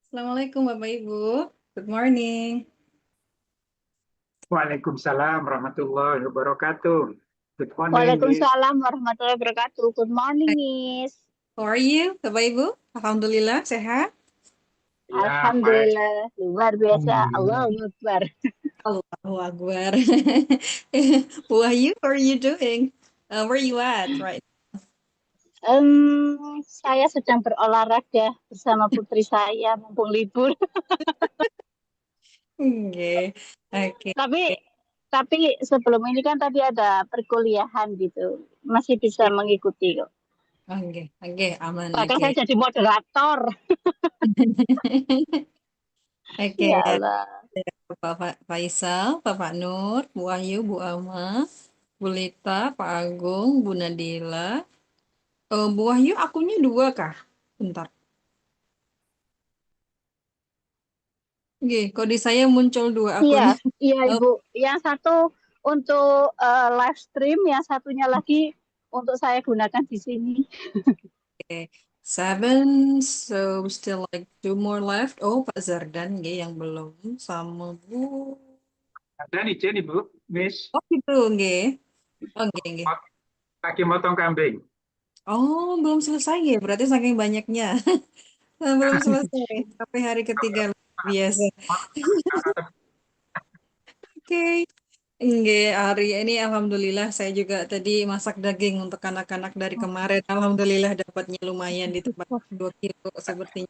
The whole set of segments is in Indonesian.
Assalamualaikum Bapak Ibu. Good morning. Waalaikumsalam warahmatullahi wabarakatuh. Good morning, Miss. Waalaikumsalam warahmatullahi wabarakatuh. Good morning, Miss. How are you, Bapak Ibu? Alhamdulillah sehat. Ya, baik. Alhamdulillah, luar biasa. Alhamdulillah. Allahu Akbar. Allahu Akbar. Who are you? How are you doing? Where you at right? Saya sedang berolahraga bersama putri saya mumpung libur. Oke. Oke. Tapi tapi sebelum ini kan tadi ada perkuliahan gitu. Masih bisa mengikuti kok. Oke. Oke, aman. Bahkan Oke. saya jadi moderator. Oke. Ya Allah. Bapak Faisal, Bapak Nur, Bu Ayu, Bu Alma, Bu Lita, Pak Agung, Bu Nadila. Bu Wahyu akunnya dua kah? Bentar. Oke, kok di saya muncul dua Iya, akun. iya Oh, Ibu. Yang satu untuk live stream, yang satunya lagi untuk saya gunakan di sini. oke. Seven, so still like two more left. Oh, Pak Zardan, nggih, yang belum. Sama Bu. Ada izin, Ibu, Miss. Oh, gitu, nggih. Oh, nggih, nggih. Lagi motong kambing. Oh, belum selesai ya, berarti saking banyaknya. Belum selesai, sampai hari ketiga biasa. Oke. Nggih, hari ini alhamdulillah saya juga tadi masak daging untuk anak-anak dari kemarin. Alhamdulillah dapatnya lumayan di tempat 2 kilo sepertinya.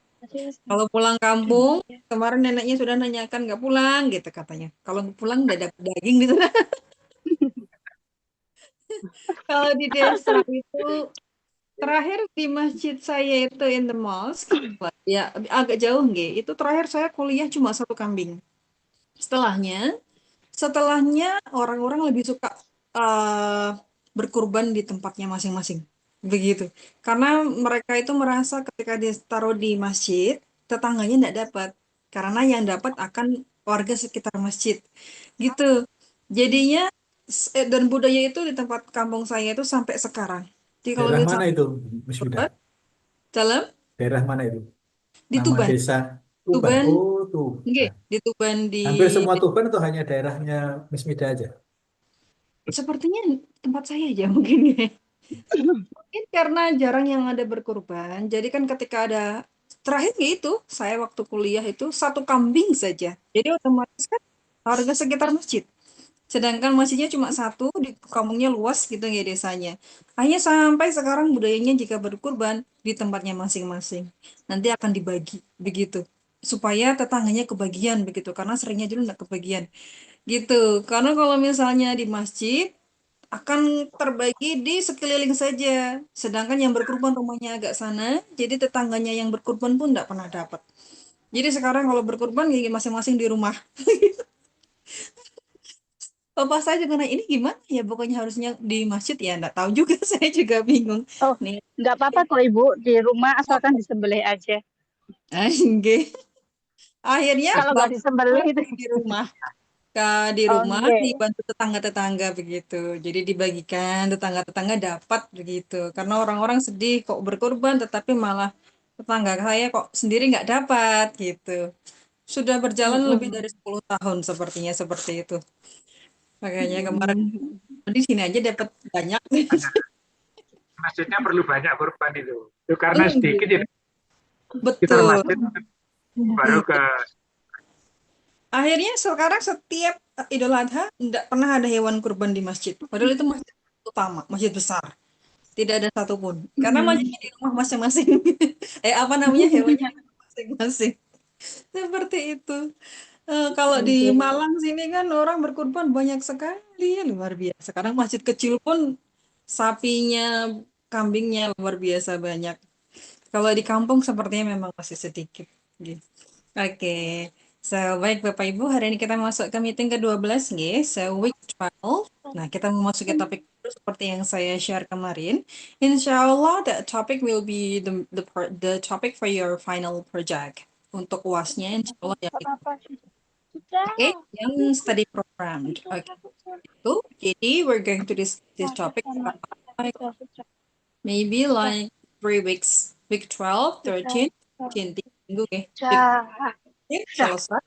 Kalau pulang kampung, kemarin neneknya sudah nanyakan nggak pulang gitu katanya. Kalau nggak pulang udah dapat daging gitu. Kalau di desa itu terakhir di masjid saya itu in the mosque, ya agak jauh nggih. Itu terakhir saya kuliah cuma satu kambing. Setelahnya Setelahnya orang-orang lebih suka eh, berkurban di tempatnya masing-masing. Begitu. Karena mereka itu merasa ketika ditaruh di masjid, tetangganya tidak dapat. Karena yang dapat akan warga sekitar masjid. Gitu. Jadinya dan budaya itu di tempat kampung saya itu sampai sekarang. Jadi kalau Daerah mana misalnya itu, Mas Yuda? kurban, dalam Daerah mana itu? di Nama Tuban. desa Tuban. Tuban, Oh, nggih, Tuban. di Tuban di Hampir semua Tuban atau hanya daerahnya Miss Mida aja? sepertinya tempat saya aja mungkin ya. Mungkin karena jarang yang ada berkurban, jadi kan ketika ada terakhir itu saya waktu kuliah itu satu kambing saja. Jadi otomatis kan harga sekitar masjid. Sedangkan masjidnya cuma satu, di kampungnya luas gitu ya desanya. Hanya sampai sekarang budayanya jika berkurban di tempatnya masing-masing. Nanti akan dibagi begitu. Supaya tetangganya kebagian begitu. Karena seringnya dulu nggak kebagian. Gitu. Karena kalau misalnya di masjid akan terbagi di sekeliling saja. Sedangkan yang berkurban rumahnya agak sana, jadi tetangganya yang berkurban pun tidak pernah dapat. Jadi sekarang kalau berkurban ya masing-masing di rumah. Bapak saya juga nanya, ini gimana ya? Pokoknya harusnya di masjid ya, enggak tahu juga saya juga bingung. Oh, Nih, nggak apa-apa kok Ibu, di rumah asalkan disembelih aja. nggih. Akhirnya Kalau nggak bapak disembelih itu, di rumah. Di oh rumah enggak. dibantu tetangga-tetangga begitu. Jadi dibagikan tetangga-tetangga dapat begitu. Karena orang-orang sedih kok berkorban tetapi malah tetangga saya kok sendiri nggak dapat gitu. Sudah berjalan lebih Mm-mm. dari 10 tahun sepertinya seperti itu. Makanya kemarin Mm-mm. di sini aja dapat banyak. Masjidnya perlu banyak korban itu. Itu karena sedikit ya Iya, sekitar betul. masjid baru ke Akhirnya sekarang setiap Idul Adha tidak pernah ada hewan kurban di masjid. Padahal itu masjid utama, masjid besar. Tidak ada satupun. Karena Mm. masjidnya di rumah masing-masing. Apa namanya hewannya masing-masing. Seperti itu. Kalau di Oke. Malang sini kan orang berkurban banyak sekali, luar biasa. Sekarang masjid kecil pun sapinya, kambingnya luar biasa banyak. Kalau di kampung sepertinya memang masih sedikit. Gitu. Oke. So, baik Bapak Ibu, hari ini kita masuk ke meeting ke-12 nih. So, week 12. Nah, kita memasuki topik baru seperti yang saya share kemarin. Insya Allah, the topic will be the topic for your final project. Untuk UASnya, insya Allah yang oke, yang study program. Oke, itu. Jadi, we're going to discuss this topic for like, maybe like 3 weeks. Week 12, 13, 14. minggu ya. Dah. Week selesai.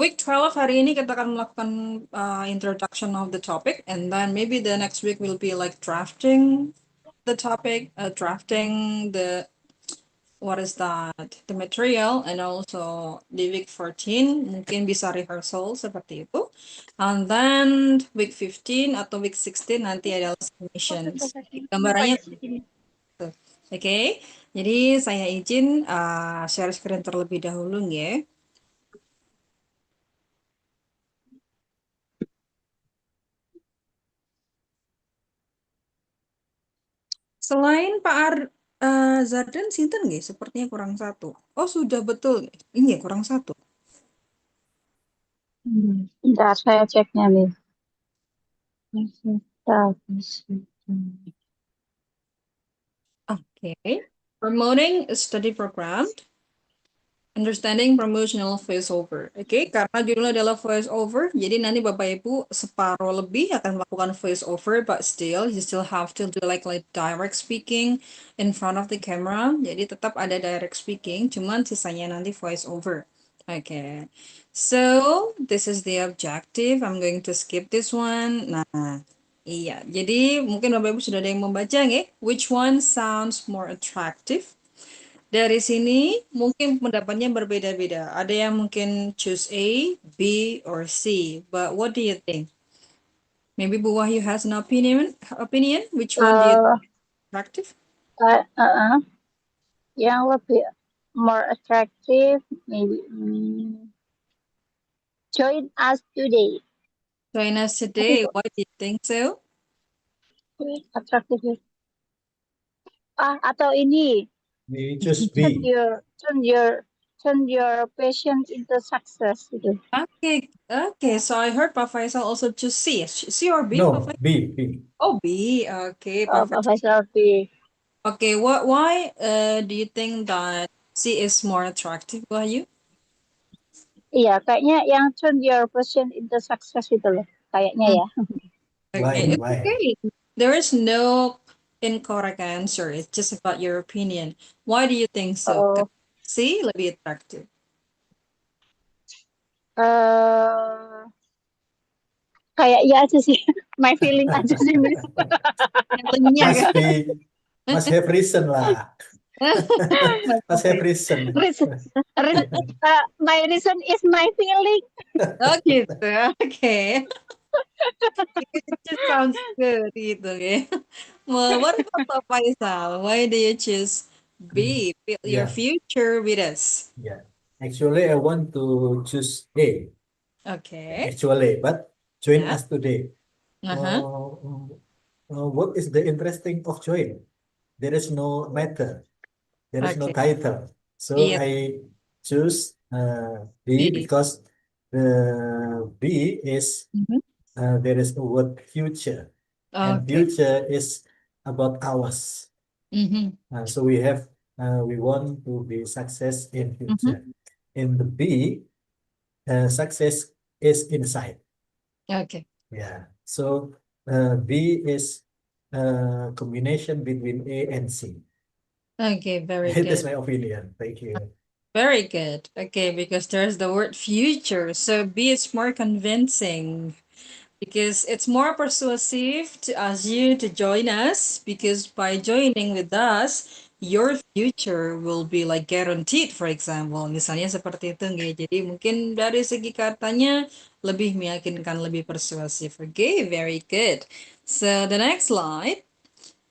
Week 12 hari ini kita akan melakukan introduction of the topic, and then maybe the next week will be like drafting the topic, drafting the what is that, the material, and also the week 14 mungkin bisa rehearsal seperti itu, and then week 15 atau week 16 nanti adalah submissions. Gambarannya oke. Jadi saya izin share screen terlebih dahulu ya. Selain Pak Zardan, sinten nggih? Sepertinya kurang satu. Oh, sudah betul. Ini kurang satu. Bentar, saya ceknya nih. Okay. Promoting a study program. Understanding promotional voiceover. Oke, karena judulnya adalah voiceover, jadi nanti Bapak Ibu separuh lebih akan melakukan voiceover, but still you still have to do like direct speaking in front of the camera. Jadi tetap ada direct speaking, cuman sisanya nanti voiceover. Oke. So this is the objective. I'm going to skip this one. Nah, iya. Jadi mungkin Bapak Ibu sudah ada yang membaca nggih? Which one sounds more attractive? Dari sini mungkin pendapatnya berbeda-beda. Ada yang mungkin choose A, B, or C. But what do you think? Maybe Bu Wahyu has an opinion. Which one do you think is attractive? Yang lebih more attractive, maybe join us today. Join us today. Why do you think so? Attractive. Atau ini. We choose Turn B. your passion into success gitu. Okay. So I heard Pak Faisal also choose C. C or B? No, B. Oh, B. Okay, Pak Pak Faisal B. Okay, why do you think that C is more attractive, Wahyu? Iya, kayaknya yang turn your passion into success itu loh, kayaknya ya. Okay, it's Why? okay. There is no incorrect answer. It's just about your opinion. Why do you think so? Oh, C lebih attractive. kayak ya aja sih, my feeling aja sih, Miss. Must have reason lah. Must have reason. My reason is my feeling. Oh gitu, okay. It just sounds good gitu ya. Well, what about Pak Faisal? Why do you choose B? Build your Yeah. future with us. Yeah. Actually, I want to choose A. Okay. Actually, but join Yeah. us today. What is the interesting of join? There is no matter. There is no Okay. title. So Iya. I choose B. B because the B is Mhm. there is the word future, and Okay. future is about ours. Mhm. So we want to be success in future. In the B, success is inside. Okay. Yeah. So B is a combination between A and C. Okay, very It is good. my opinion. Thank you. Very good. Okay, because there's the word future. So B is more convincing because it's more persuasive to ask you to join us because by joining with us, your future will be like guaranteed, for example. Misalnya seperti itu nggak? Jadi mungkin dari segi katanya lebih meyakinkan, lebih persuasif. Okay, very good. So the next slide.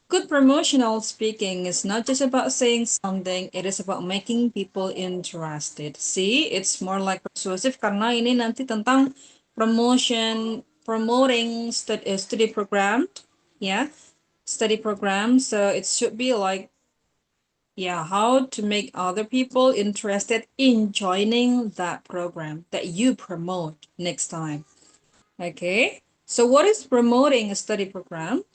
Good promotional speaking is not just about saying something, it is about making people interested. See, it's more like persuasive karena ini nanti tentang promoting study program, yeah, study program. So it should be like, yeah, how to make other people interested in joining that program that you promote next time. Okay, so what is promoting a study program?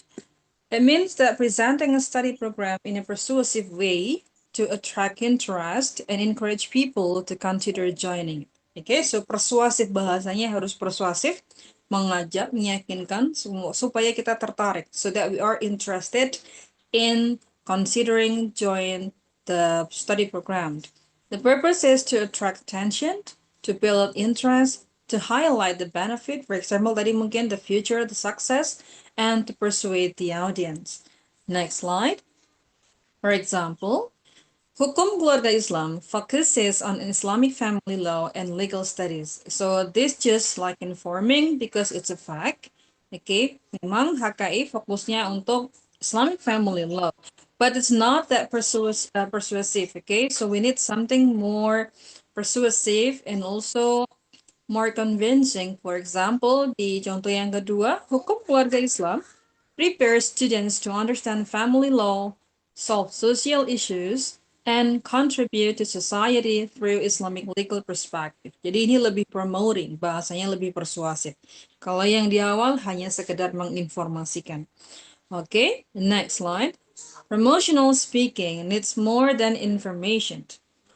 It means that presenting a study program in a persuasive way to attract interest and encourage people to consider joining. Oke, so persuasif bahasanya harus persuasif, mengajak, meyakinkan supaya kita tertarik, so that we are interested in considering join the study program. The purpose is to attract attention, to build interest, to highlight the benefit, for example, tadi mungkin the future, the success, and to persuade the audience. Next slide. For example, Hukum Keluarga Islam focuses on Islamic family law and legal studies. So this just like informing because it's a fact. Okay, memang HKI fokusnya untuk Islamic family law, but it's not that persuasive. Okay, so we need something more persuasive and also more convincing. For example, di contoh yang kedua, Hukum Keluarga Islam prepares students to understand family law, solve social issues, and contribute to society through Islamic legal perspective. Jadi ini lebih promoting, bahasanya lebih persuasif. Kalau yang di awal hanya sekedar menginformasikan. Okay, next slide. Promotional speaking needs more than information.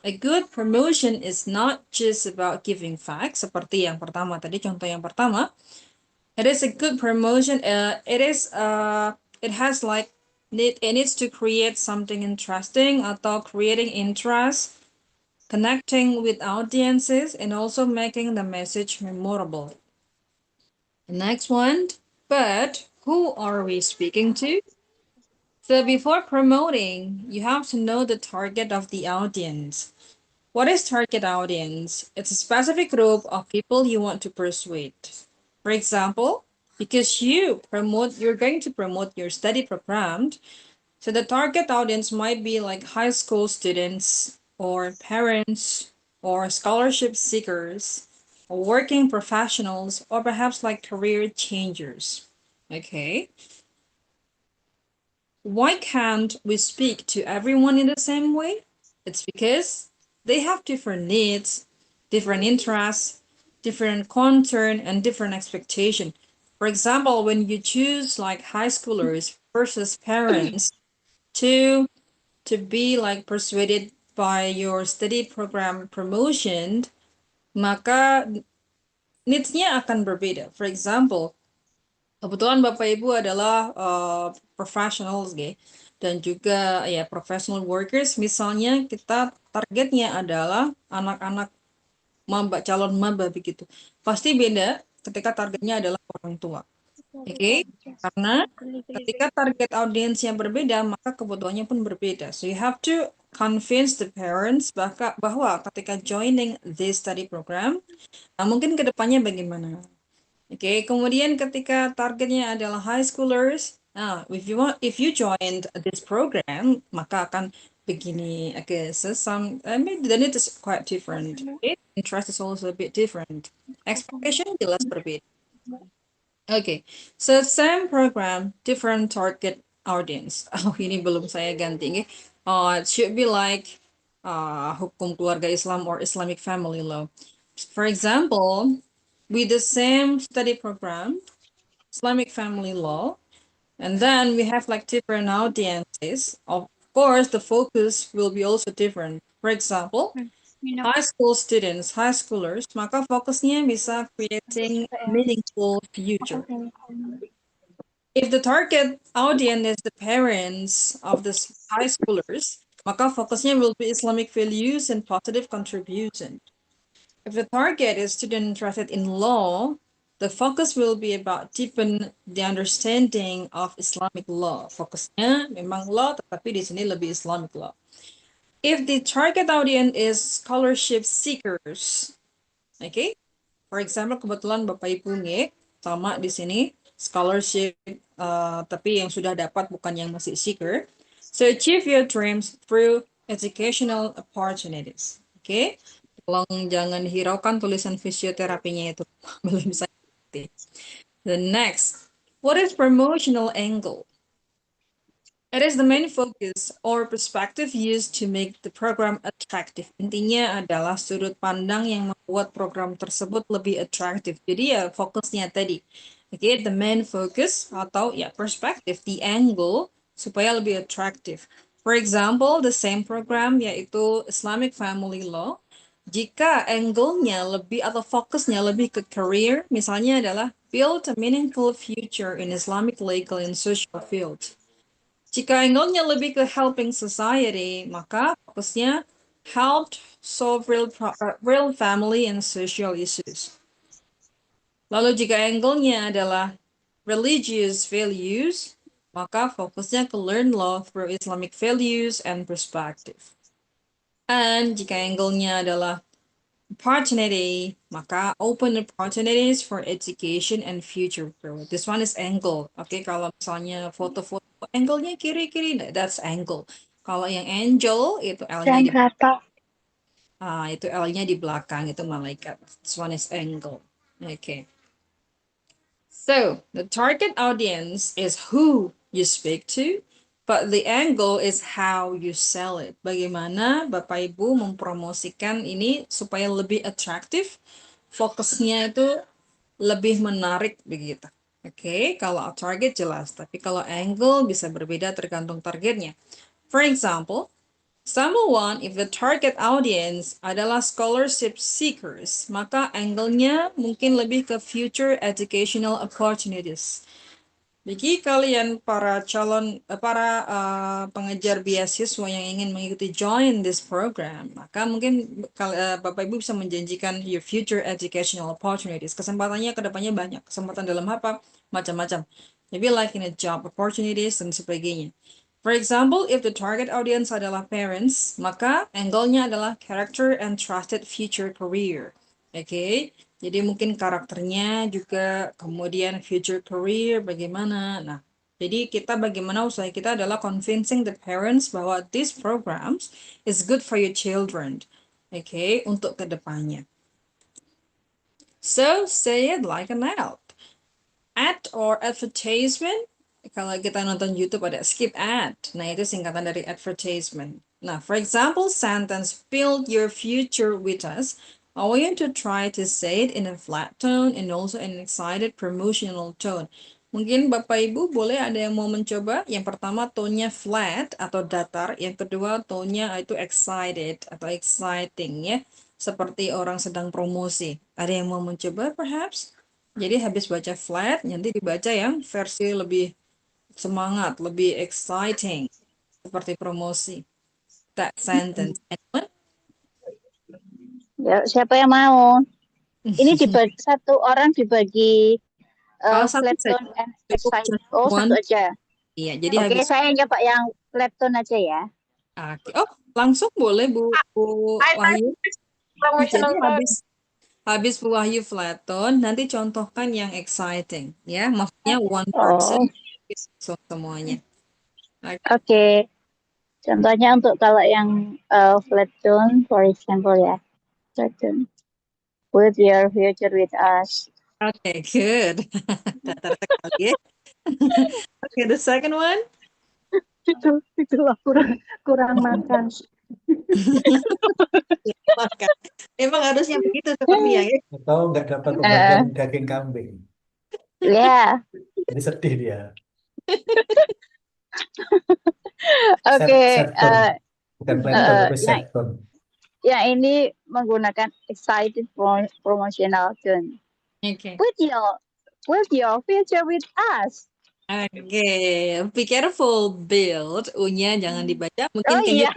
A good promotion is not just about giving facts, seperti yang pertama tadi, contoh yang pertama. It is a good promotion. It has like it needs to create something interesting atau creating interest, connecting with audiences, and also making the message memorable. The next one, but who are we speaking to? So before promoting, you have to know the target of the audience. What is target audience? It's a specific group of people you want to persuade. For example, because you're going to promote your study program, so the target audience might be like high school students or parents or scholarship seekers or working professionals or perhaps like career changers. Okay. Why can't we speak to everyone in the same way? It's because they have different needs, different interests, different concern, and different expectation. For example, when you choose like high schoolers versus parents to be like persuaded by your study program promotion, maka needs-nya akan berbeda. For example, kebetulan Bapak Ibu adalah professionals, dan juga ya professional workers. Misalnya kita targetnya adalah anak-anak maba, calon maba begitu. Pasti beda ketika targetnya adalah orang tua. Oke, karena ketika target audiensnya berbeda, maka kebutuhannya pun berbeda. So you have to convince the parents bahwa ketika joining this study program, mungkin kedepannya bagaimana. Oke, kemudian ketika targetnya adalah high schoolers, if you joined this program, maka akan begini. Okay, so then it is quite different. Okay? Interest is also a bit different. Expectation jelas berbeda. Okay, so same program, different target audience. Oh, ini belum saya ganti. It should be like Hukum Keluarga Islam or Islamic family law. For example, with the same study program, Islamic family law, and then we have like different audiences. Of course, the focus will be also different. For example, high school students, high schoolers, maka fokusnya bisa creating meaningful future. If the target audience is the parents of the high schoolers, maka fokusnya will be Islamic values and positive contribution. If the target is student interested in law, the focus will be about deepen the understanding of Islamic law. Fokusnya memang law, tetapi di sini lebih Islamic law. If the target audience is scholarship seekers, okay? For example, kebetulan Bapak Ibu sama di sini scholarship, tapi yang sudah dapat bukan yang masih seeker. So achieve your dreams through educational opportunities, okay? Tolong jangan hiraukan tulisan fisioterapinya itu belum bisa. The next, what is promotional angle? It is the main focus or perspective used to make the program attractive. Intinya adalah sudut pandang yang membuat program tersebut lebih attractive. Jadi ya fokusnya tadi. Okay, the main focus atau ya perspective, the angle supaya lebih attractive. For example, the same program yaitu Islamic Family Law. Jika angle-nya lebih atau fokusnya lebih ke career, misalnya adalah build a meaningful future in Islamic legal and social field. Jika angle-nya lebih ke helping society, maka fokusnya help solve real family and social issues. Lalu jika angle-nya adalah religious values, maka fokusnya ke learn law through Islamic values and perspective. And jika angle-nya adalah opportunity, maka open opportunities for education and future growth. This one is angle. Oke, kalau misalnya foto-foto angle-nya kiri-kiri, that's angle. Kalau yang angel itu L-nya Jam berapa? itu L-nya di belakang, itu malaikat. This one is angle. Okay. So, the target audience is who you speak to, but the angle is how you sell it. Bagaimana Bapak Ibu mempromosikan ini supaya lebih atraktif, fokusnya itu lebih menarik begitu. Oke, kalau target jelas, tapi kalau angle bisa berbeda tergantung targetnya. For example, if the target audience adalah scholarship seekers, maka angle-nya mungkin lebih ke future educational opportunities. Bagi kalian para pengejar beasiswa yang ingin mengikuti join this program, maka mungkin Bapak Ibu bisa menjanjikan your future educational opportunities. Kesempatannya ke depannya banyak. Kesempatan dalam apa? Macam-macam. Maybe like in a job opportunities dan sebagainya. For example, if the target audience adalah parents, maka angle-nya adalah character and trusted future career. Oke, jadi mungkin karakternya juga, kemudian future career bagaimana. Nah, jadi kita bagaimana usaha kita adalah convincing the parents bahwa these programs is good for your children. Oke, untuk kedepannya. So, say it like an ad. Ad or advertisement. Kalau kita nonton YouTube ada skip ad. Nah, itu singkatan dari advertisement. Nah, for example, sentence build your future with us. I want you to try to say it in a flat tone and also in an excited promotional tone. Mungkin Bapak Ibu boleh ada yang mau mencoba. Yang pertama tone-nya flat atau datar. Yang kedua tone-nya itu excited atau exciting ya. Seperti orang sedang promosi. Ada yang mau mencoba perhaps? Jadi habis baca flat, nanti dibaca yang versi lebih semangat, lebih exciting, seperti promosi. That sentence. Anyone? Ya, siapa yang mau? Ini dibagi satu orang dibagi Satu flat saja. tone and Cukup excited. just Oh, one. satu aja. Iya, jadi Oke, habis. saya nyoba yang flat tone aja ya. Oke. Oh, langsung boleh Bu Wahyu. Jadi habis Bu Wahyu flat tone, nanti contohkan yang exciting, ya. Maksudnya one person, so semuanya. Oke. Oke. Contohnya untuk kalau yang flat tone, for example ya. Flat tone. With your future with us. Okay, good. Datar sekali ya. Okay, the second one. Itulah kurang makan. Makan. Emang harusnya begitu sepertinya ya. Atau nggak dapat pembagian daging kambing. Ya. Jadi sedih dia. Oke. Bukan flat tone, tapi set tone. Ya, ini menggunakan excited promotional tone. Okay. With your future with us. Okay, be careful, build. U-nya jangan dibaca. Mungkin Oh iya.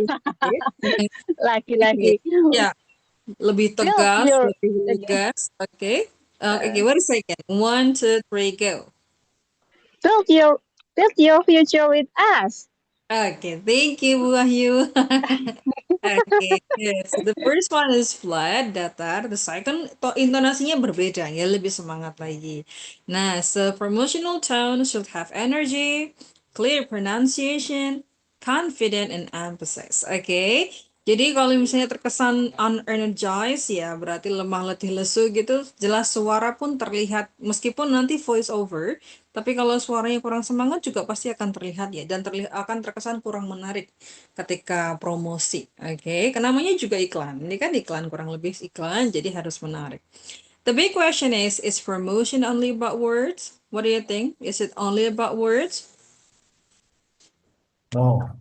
Lagi-lagi. Ya, lebih tegas, Build lebih tegas. Okay. Okay, wait a second. 1, 2, 3, go. Build your future with us. Okay, thank you, Bu Wahyu. Okay, good. So the first one is flat, datar. The second, intonasinya berbeda, ya lebih semangat lagi. Nah, so promotional tone should have energy, clear pronunciation, confident, and emphasis. Okay, jadi kalau misalnya terkesan unenergized, ya berarti lemah letih lesu gitu. Jelas suara pun terlihat, meskipun nanti voice over. Tapi kalau suaranya kurang semangat juga pasti akan terlihat ya, dan akan terkesan kurang menarik ketika promosi. Oke, namanya juga iklan. Ini kan iklan, kurang lebih iklan, jadi harus menarik. The big question is promotion only about words? What do you think? Is it only about words? No.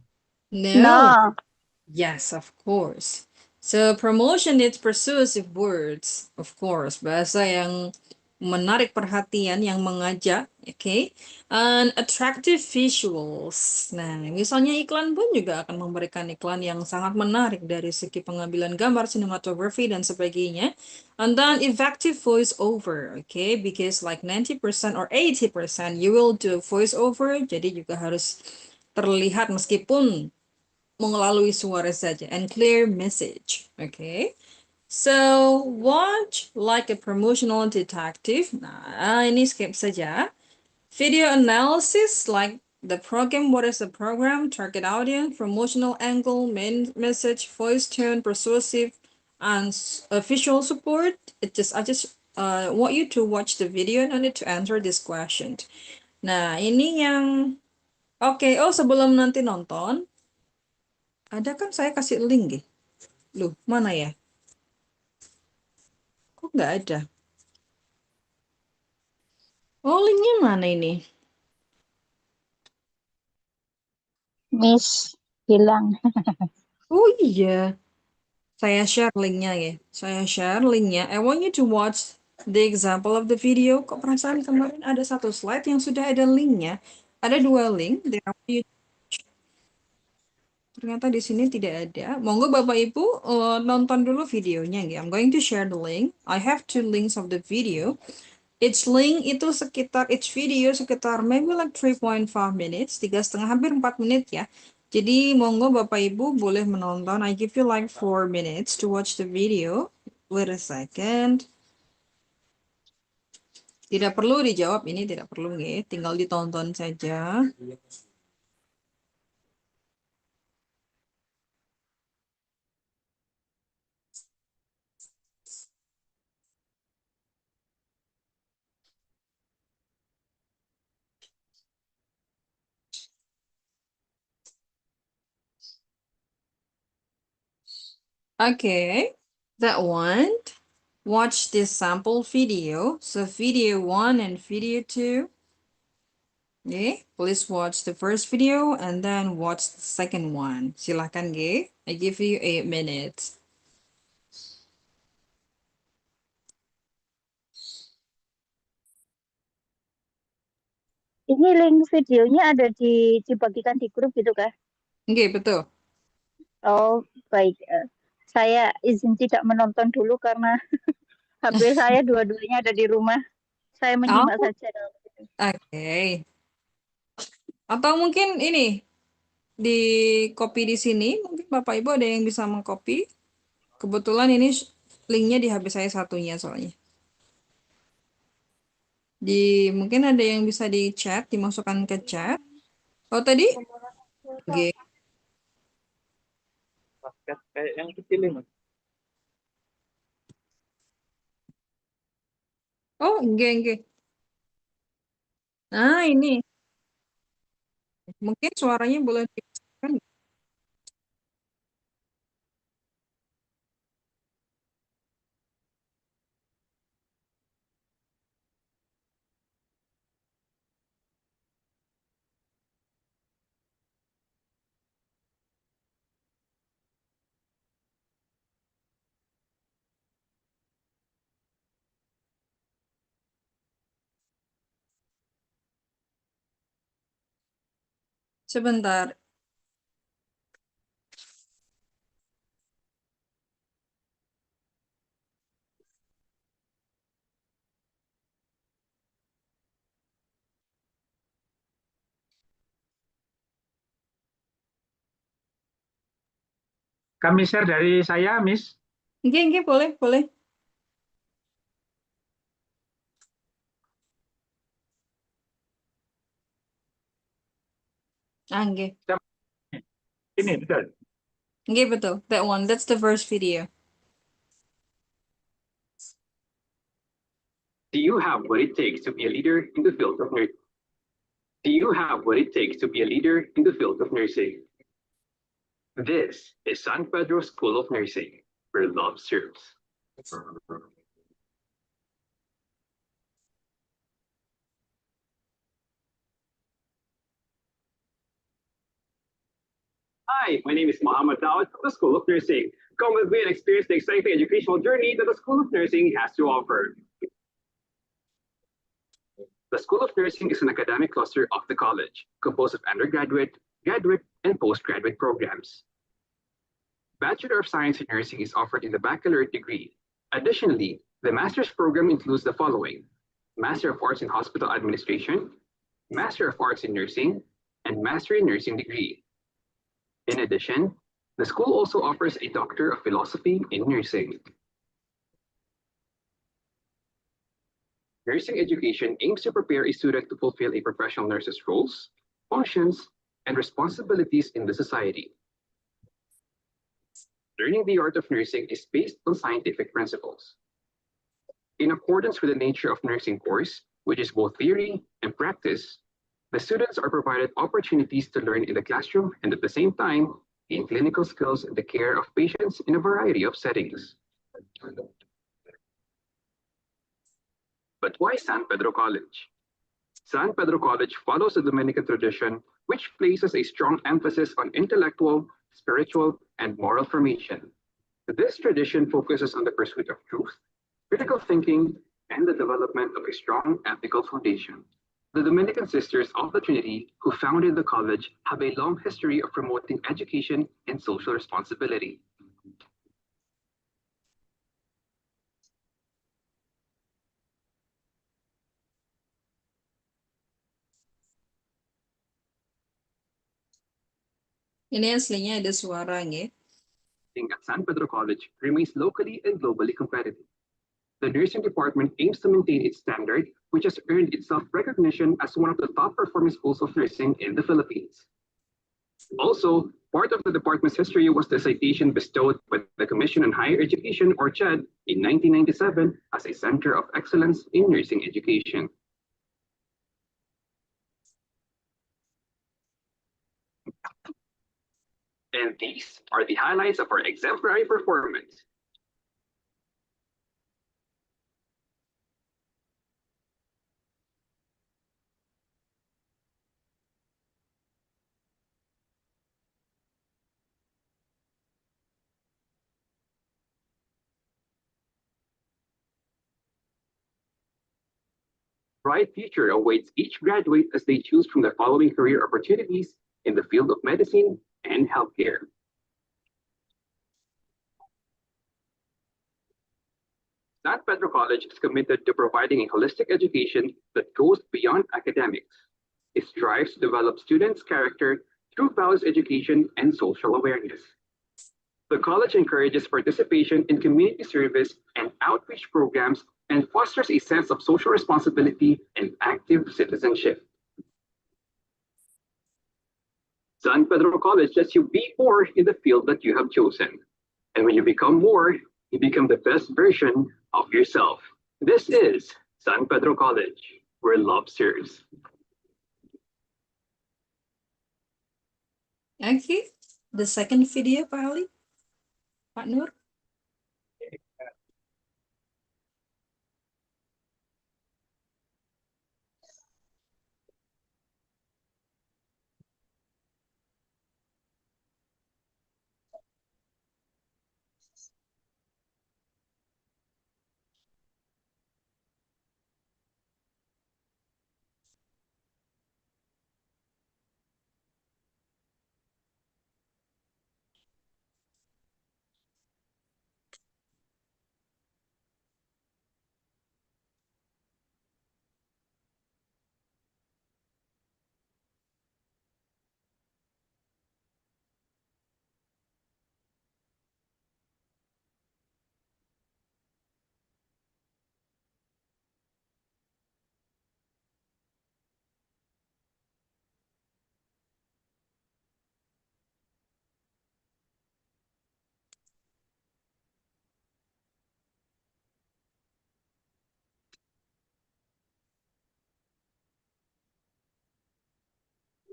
No. Yes, of course. So promotion needs persuasive words, of course. Bahasa yang menarik perhatian, yang mengajak, okay? And attractive visuals. Nah, misalnya iklan pun juga akan memberikan iklan yang sangat menarik dari segi pengambilan gambar, cinematography, dan sebagainya. And then effective voice over, okay? Because like 90% or 80% you will do voice over, jadi juga harus terlihat meskipun melalui suara saja. And clear message, okay? So, watch like a promotional detective. Nah, ini skip saja. Video analysis like the program, what is the program, target audience, promotional angle, main message, voice tone, persuasive, and visual support. I just want you to watch the video and I need to answer this question. Nah, ini yang oke. Oh, sebelum nanti nonton, ada kan saya kasih link deh. Loh, mana ya? Kok nggak ada? Oh, linknya mana ini? Miss hilang. Oh iya, saya share linknya ya. Saya share linknya. I want you to watch the example of the video. Kok perasaan kemarin ada satu slide yang sudah ada linknya. Ada dua link. Ternyata di sini tidak ada. Monggo Bapak Ibu nonton dulu videonya ya. I'm going to share the link. I have two links of the video. Each link itu sekitar, each video sekitar maybe like 3.5 minutes, 3,5 hampir 4 menit ya. Jadi monggo Bapak Ibu boleh menonton. I give you like 4 minutes to watch the video. Wait a second. Tidak perlu dijawab, ini tidak perlu ya. Tinggal ditonton saja. Okay, that one. Watch this sample video. So video 1 and video 2. Okay, please watch the first video and then watch the second one. Silakan, Ge. I give you 8 minutes. Ini link videonya ada dibagikan di grup gitu kah? Oke, betul. Oh, baik. Saya izin tidak menonton dulu karena HP saya dua-duanya ada di rumah. Saya menyimak Oh, saja. oke. Atau mungkin ini di copy di sini, mungkin Bapak Ibu ada yang bisa mengcopy. Kebetulan ini linknya di HP saya satunya soalnya. Mungkin ada yang bisa di chat, dimasukkan ke chat. Oh tadi? Oke. Kayak yang kecil ini. Oh, enggak. Nah, ini. Mungkin suaranya boleh dikasihkan. Sebentar. Kami share dari saya, Miss. Enggak, boleh. Ah, enggak. Ini betul. Enggak, betul. That one. That's the first video. Do you have what it takes to be a leader in the field of nursing? Do you have what it takes to be a leader in the field of nursing? This is San Pedro School of Nursing, where love serves. Hi, my name is Mohammed Dawud of the School of Nursing. Come with me and experience the exciting educational journey that the School of Nursing has to offer. The School of Nursing is an academic cluster of the college, composed of undergraduate, graduate, and postgraduate programs. Bachelor of Science in Nursing is offered in the baccalaureate degree. Additionally, the master's program includes the following: Master of Arts in Hospital Administration, Master of Arts in Nursing, and Master in Nursing degree. In addition, the school also offers a Doctor of Philosophy in Nursing. Nursing education aims to prepare a student to fulfill a professional nurse's roles, functions, and responsibilities in the society. Learning the art of nursing is based on scientific principles. In accordance with the nature of nursing course, which is both theory and practice, the students are provided opportunities to learn in the classroom and at the same time gain clinical skills in the care of patients in a variety of settings. But why San Pedro College? San Pedro College follows the Dominican tradition, which places a strong emphasis on intellectual, spiritual, and moral formation. This tradition focuses on the pursuit of truth, critical thinking, and the development of a strong ethical foundation. The Dominican Sisters of the Trinity, who founded the college, have a long history of promoting education and social responsibility. Ini aslinya ada suara nggih. At San Pedro College remains locally and globally competitive. The nursing department aims to maintain its standard, which has earned itself recognition as one of the top performing schools of nursing in the Philippines. Also, part of the department's history was the citation bestowed by the Commission on Higher Education, or CHED, in 1997 as a center of excellence in nursing education. And these are the highlights of our exemplary performance. Bright future awaits each graduate as they choose from the following career opportunities in the field of medicine and healthcare. San Pedro College is committed to providing a holistic education that goes beyond academics. It strives to develop students' character through balanced education and social awareness. The college encourages participation in community service and outreach programs and fosters a sense of social responsibility and active citizenship. San Pedro College lets you be more in the field that you have chosen. And when you become more, you become the best version of yourself. This is San Pedro College, where love serves. Okay, the second video, Pak Ali. Pak Nur.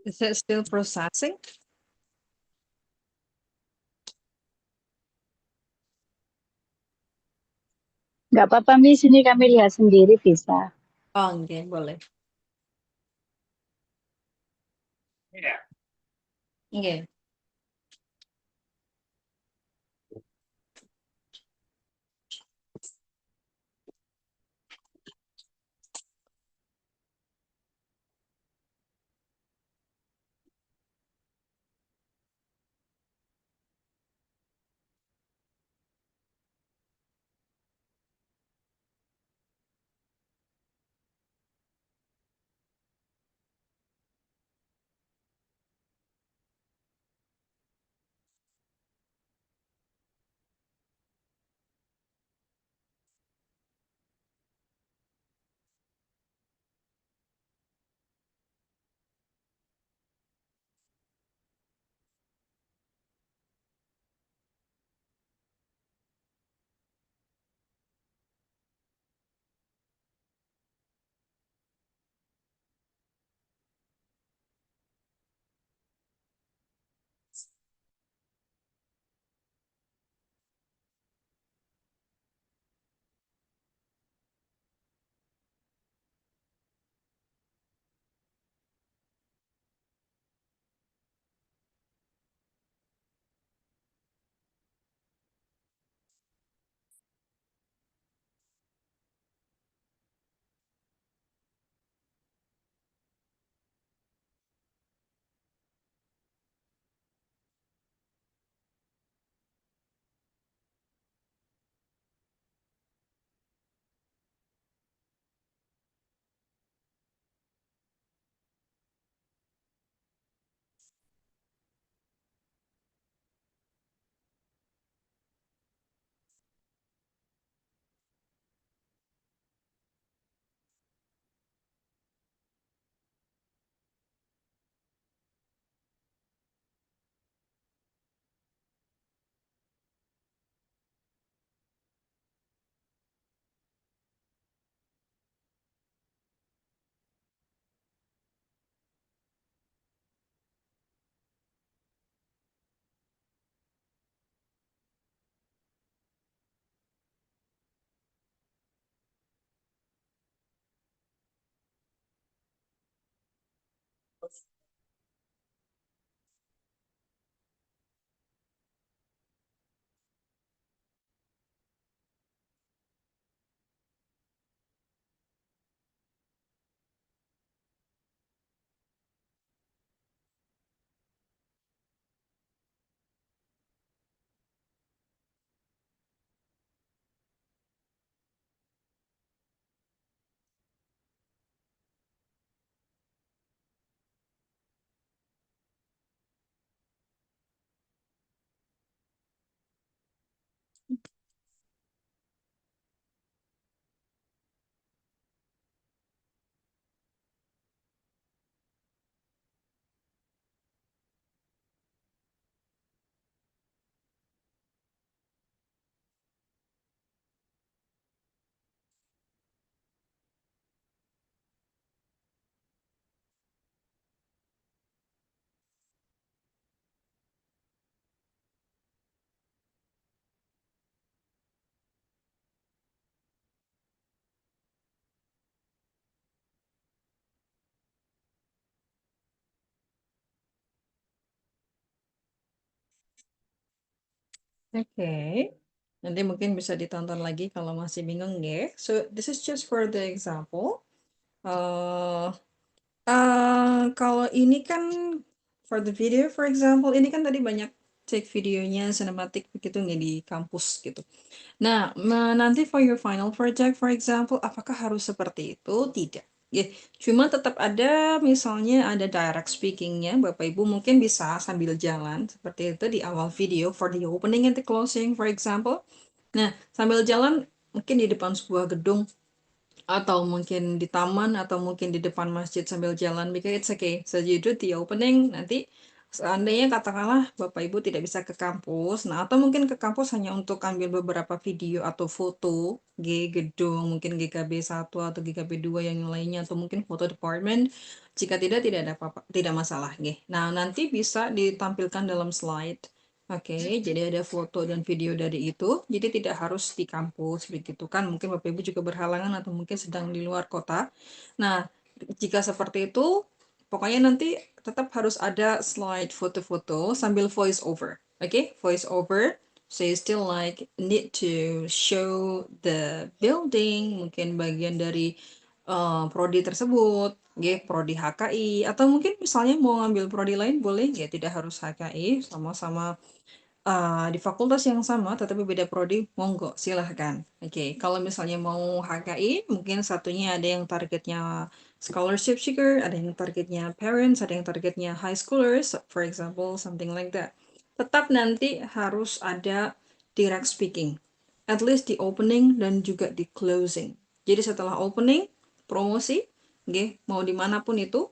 Is it still processing? Nggak apa-apa, Miss. Ini kami lihat sendiri bisa. Oh, okay, boleh. Iya. Okay. Oke, nanti mungkin bisa ditonton lagi kalau masih bingung ya. So this is just for the example. eh kalau ini kan for the video, for example, ini kan tadi banyak take videonya sinematik begitu nggak di kampus gitu. Nah, nanti for your final project, for example, apakah harus seperti itu? Tidak. Ya, cuma tetap ada, misalnya ada direct speakingnya, Bapak Ibu mungkin bisa sambil jalan, seperti itu di awal video, for the opening and the closing, for example. Nah, sambil jalan, mungkin di depan sebuah gedung, atau mungkin di taman, atau mungkin di depan masjid sambil jalan, because it's okay. So you do the opening, nanti seandainya katakanlah Bapak Ibu tidak bisa ke kampus, nah atau mungkin ke kampus hanya untuk ambil beberapa video atau foto gedung, mungkin GKB 1 atau GKB 2 yang lainnya, atau mungkin foto department, jika tidak ada apa-apa, tidak masalah. Nah, nanti bisa ditampilkan dalam slide. Oke, jadi ada foto dan video dari itu, jadi tidak harus di kampus begitu kan, mungkin Bapak Ibu juga berhalangan atau mungkin sedang di luar kota. Nah, jika seperti itu, pokoknya nanti tetap harus ada slide foto-foto sambil voice over. Oke, voice over. So you still like need to show the building, mungkin bagian dari prodi tersebut, prodi HKI, atau mungkin misalnya mau ngambil prodi lain boleh, tidak harus HKI, sama-sama di fakultas yang sama tetapi beda prodi, monggo silahkan. Oke, kalau misalnya mau HKI, mungkin satunya ada yang targetnya scholarship seeker, ada yang targetnya parents, ada yang targetnya high schoolers, for example, something like that. Tetap nanti harus ada direct speaking, at least di opening dan juga di closing. Jadi setelah opening, promosi, mau dimanapun itu,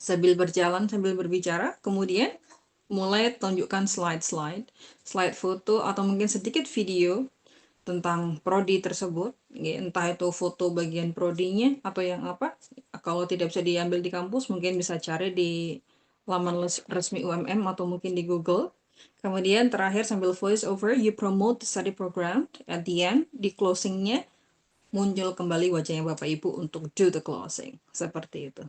sambil berjalan, sambil berbicara, kemudian mulai tunjukkan slide foto atau mungkin sedikit video tentang prodi tersebut, entah itu foto bagian prodinya atau yang apa. Kalau tidak bisa diambil di kampus, mungkin bisa cari di laman resmi UMM atau mungkin di Google. Kemudian terakhir sambil voice over, you promote the study program. At the end, di closingnya muncul kembali wajahnya Bapak Ibu untuk do the closing. Seperti itu.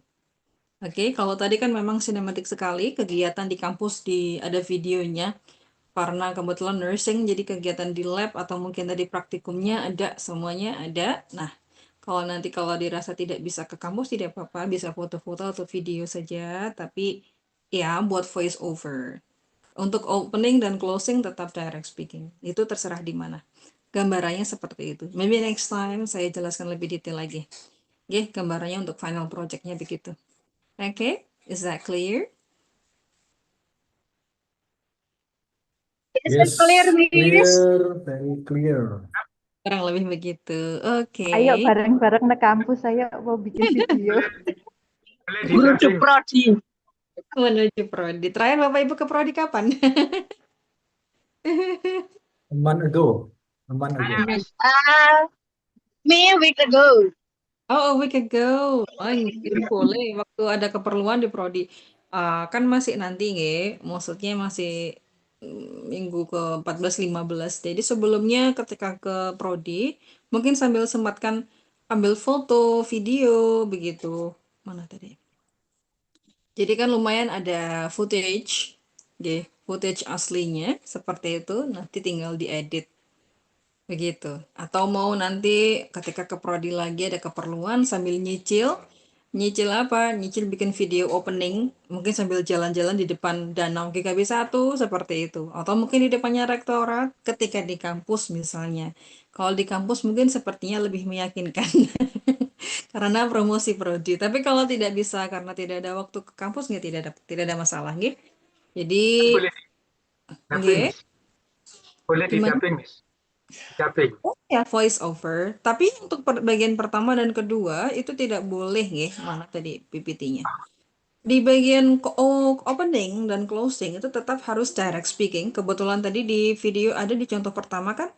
Oke, kalau tadi kan memang sinematik sekali, kegiatan di kampus ada videonya, karena kebetulan nursing, jadi kegiatan di lab atau mungkin tadi praktikumnya ada, semuanya ada. Nah, kalau dirasa tidak bisa ke kampus, tidak apa-apa, bisa foto-foto atau video saja, tapi ya buat voice over. Untuk opening dan closing tetap direct speaking, itu terserah di mana. Gambarannya seperti itu. Maybe next time saya jelaskan lebih detail lagi. Oke, gambarannya untuk final projectnya begitu. Okay, is that clear? Yes, Clear, Miss. clear, very clear. Kurang lebih begitu. Oke. Ayo bareng-bareng ke kampus, ayo mau bikin video. Boleh Menuju di prodi. Menuju prodi. Terakhir Bapak Ibu ke prodi kapan? A month ago. A month ago. Me a week ago. Oh, a week ago. Oh, itu boleh. Waktu ada keperluan di prodi. Kan masih nanti maksudnya masih minggu ke-14-15. Jadi sebelumnya ketika ke prodi, mungkin sambil sempatkan ambil foto, video, begitu. Mana tadi? Jadi kan lumayan ada footage aslinya seperti itu, nanti tinggal diedit begitu. Atau mau nanti ketika ke prodi lagi ada keperluan sambil nyicil, nyicil apa? Nyicil bikin video opening, mungkin sambil jalan-jalan di depan danau GKB 1 seperti itu. Atau mungkin di depannya rektorat ketika di kampus misalnya. Kalau di kampus mungkin sepertinya lebih meyakinkan. Karena promosi prodi. Tapi kalau tidak bisa karena tidak ada waktu ke kampus, tidak ada masalah, Jadi boleh di dubbing, nggih, Miss. Boleh di gimana? dubbing, Miss. dubbing. Oh ya, voice over. Tapi untuk bagian pertama dan kedua itu tidak boleh ya. Mana tadi PPT-nya? Di bagian opening dan closing itu tetap harus direct speaking. Kebetulan tadi di video ada di contoh pertama kan,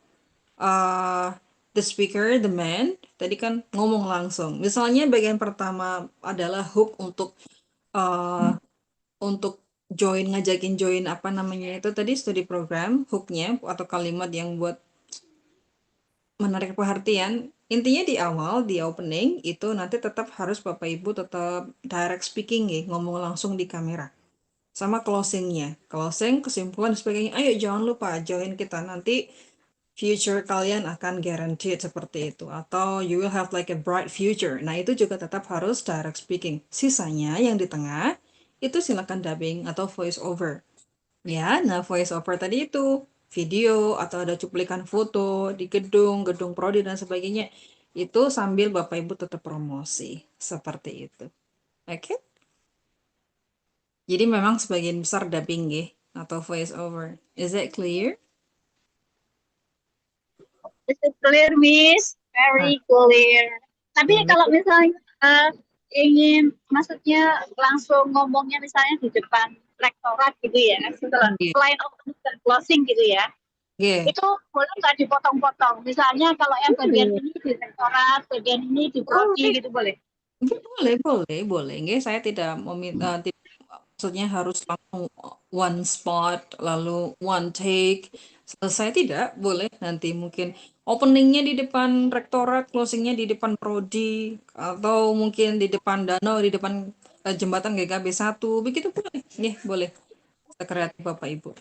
the speaker, the man, tadi kan ngomong langsung. Misalnya bagian pertama adalah hook uh, untuk ngajakin join apa namanya itu tadi studi program, hooknya atau kalimat yang buat menarik perhatian. Intinya di awal, di opening, itu nanti tetap harus Bapak Ibu tetap direct speaking ya, ngomong langsung di kamera. Sama closingnya. Closing, kesimpulan, dan sebagainya. Ayo jangan lupa join kita nanti future kalian akan guaranteed seperti itu. Atau you will have like a bright future. Nah itu juga tetap harus direct speaking. Sisanya yang di tengah, itu silakan dubbing atau voice over. Ya, nah voice over tadi itu video atau ada cuplikan foto di gedung prodi dan sebagainya. Itu sambil Bapak Ibu tetap promosi seperti itu. Oke? Jadi memang sebagian besar dubbing ya atau voice over. Is that clear? Is it clear, Miss? Very clear. Tapi Hmm. kalau misalnya ingin, maksudnya langsung ngomongnya misalnya di depan rektorat gitu ya, setelah Iya. selain opening dan closing gitu ya, Yeah. itu boleh nggak dipotong-potong? Misalnya kalau yang bagian ini di rektorat, bagian ini di prodi gitu boleh? Boleh. Nggih, saya tidak meminta, maksudnya harus langsung one spot, lalu one take, selesai tidak, boleh nanti mungkin openingnya di depan rektorat, closingnya di depan prodi, atau mungkin di depan danau, di depan jembatan GKB 1, begitu boleh, boleh, sekreatif Bapak Ibu.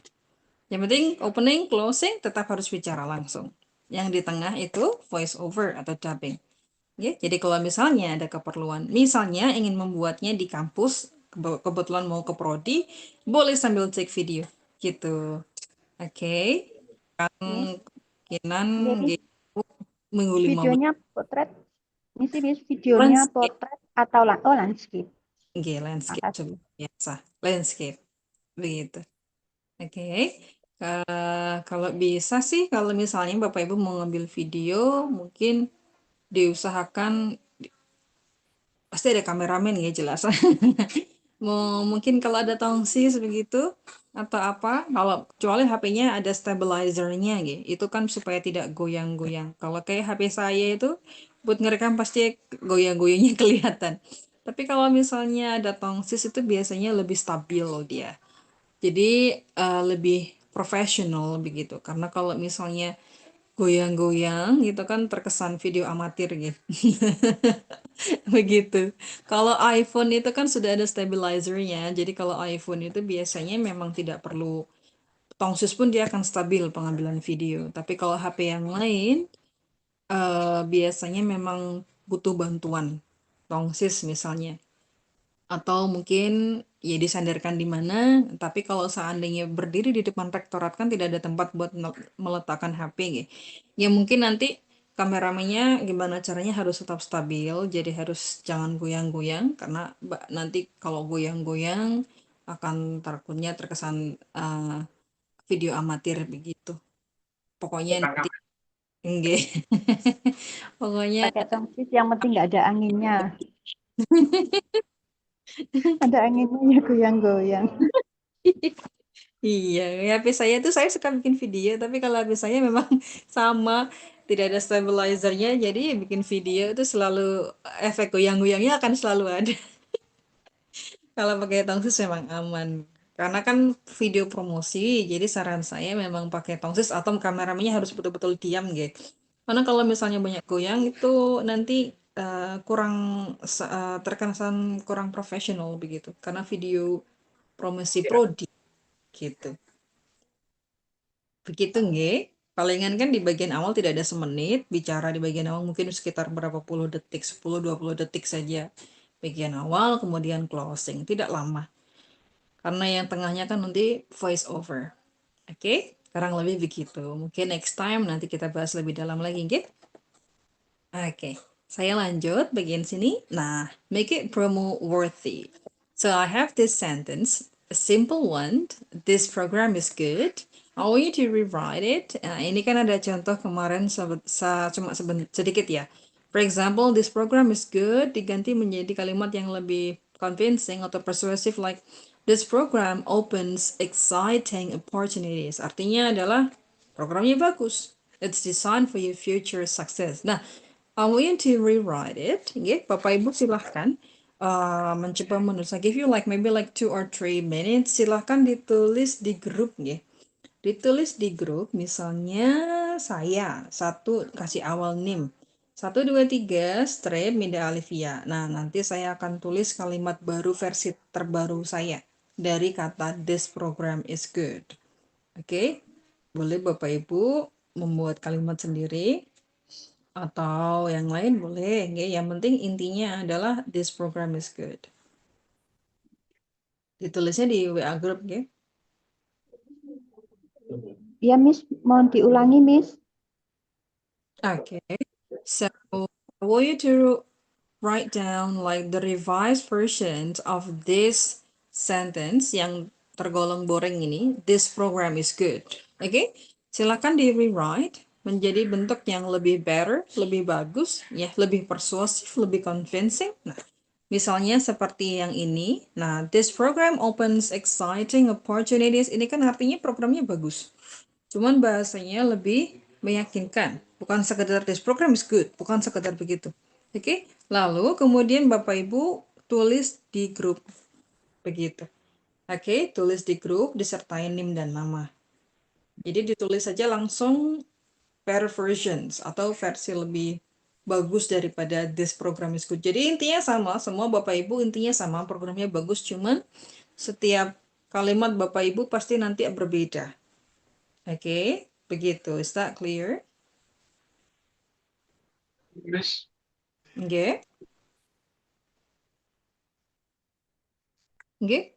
Yang penting opening, closing tetap harus bicara langsung. Yang di tengah itu voice over atau dubbing. Ya, jadi kalau misalnya ada keperluan, misalnya ingin membuatnya di kampus, kebetulan mau ke prodi, boleh sambil take video gitu. Oke. Miss, Kemungkinan jadi gitu, minggu 15 videonya potret, Miss, videonya landscape. potret atau landscape. Oke, landscape Makasih. biasa. Landscape. Begitu. Oke. Kalau bisa sih, kalau misalnya Bapak Ibu mau ngambil video, mungkin diusahakan pasti ada kameramen ya jelas. Mungkin kalau ada tongsis begitu atau apa, kalau kecuali HP-nya ada stabilizernya gitu, itu kan supaya tidak goyang-goyang. Kalau kayak HP saya itu buat ngerekam pasti goyang-goyangnya kelihatan. Tapi kalau misalnya ada tongsis itu biasanya lebih stabil loh dia. Jadi lebih profesional begitu. Karena kalau misalnya goyang-goyang gitu kan terkesan video amatir gitu. Begitu. Kalau iPhone itu kan sudah ada stabilizernya. Jadi kalau iPhone itu biasanya memang tidak perlu tongsis pun dia akan stabil pengambilan video. Tapi kalau HP yang lain biasanya memang butuh bantuan tongsis misalnya. Atau mungkin ya disandarkan di mana, tapi kalau seandainya berdiri di depan rektorat kan tidak ada tempat buat meletakkan HP gitu. Ya mungkin nanti kameramennya gimana caranya harus tetap stabil, jadi harus jangan goyang-goyang karena nanti kalau goyang-goyang akan takutnya terkesan video amatir begitu. Pokoknya nanti enggak. Pokoknya Pakai tongsis yang penting nggak ada anginnya. Ada anginnya goyang-goyang. iya, HP saya tuh saya suka bikin video, tapi kalau HP saya memang sama, tidak ada stabilizernya, jadi bikin video itu selalu efek goyang-goyangnya akan selalu ada. Kalau pakai tongsis memang aman. Karena kan video promosi, jadi saran saya memang pakai tongsis atau kameramennya harus betul-betul diam gitu. Karena kalau misalnya banyak goyang itu nanti kurang terkesan kurang profesional begitu. Karena video promosi Ya. prodi gitu. Begitu nggih. Palingan kan di bagian awal tidak ada semenit, bicara di bagian awal mungkin sekitar berapa puluh detik, 10-20 detik saja. Bagian awal, kemudian closing, tidak lama. Karena yang tengahnya kan nanti voice over. Oke, kurang lebih begitu. Mungkin next time nanti kita bahas lebih dalam lagi, nggih. Oke, saya lanjut bagian sini. Nah, make it promo worthy. So I have this sentence, a simple one. This program is good. I want you to rewrite it. Nah, ini kan ada contoh kemarin cuma sedikit ya. For example, this program is good diganti menjadi kalimat yang lebih convincing atau persuasive like this program opens exciting opportunities. Artinya adalah programnya bagus. It's designed for your future success. Nah, I want you to rewrite it. Okay? Bapak Ibu silahkan mencoba menulis. I give you like maybe like 2 or 3 minutes. Silahkan ditulis di grup ya. Ditulis di grup, misalnya saya, satu kasih awal NIM. 1, 2, 3, strip, Mida Alivia. Nah, nanti saya akan tulis kalimat baru versi terbaru saya dari kata this program is good. Oke, boleh Bapak Ibu membuat kalimat sendiri atau yang lain boleh. Oke, yang penting intinya adalah this program is good. Ditulisnya di WA group, oke? Ya, Miss, mohon diulangi, Miss. Okay, so I want you to write down like the revised versions of this sentence yang tergolong boring ini. This program is good. Oke, silakan di rewrite menjadi bentuk yang lebih better, lebih bagus, ya, lebih persuasif, lebih convincing. Nah, misalnya seperti yang ini. Nah, this program opens exciting opportunities. Ini kan artinya programnya bagus. Cuman bahasanya lebih meyakinkan. Bukan sekedar this program is good. Bukan sekedar begitu. Oke. Lalu kemudian Bapak Ibu tulis di grup. Begitu. Oke. Tulis di grup disertai NIM dan nama. Jadi ditulis saja langsung better versions atau versi lebih bagus daripada this program is good. Jadi intinya sama. Semua Bapak Ibu intinya sama. Programnya bagus. Cuman setiap kalimat Bapak Ibu pasti nanti berbeda. Oke, begitu. Is that clear? Miss, Oke. Oke.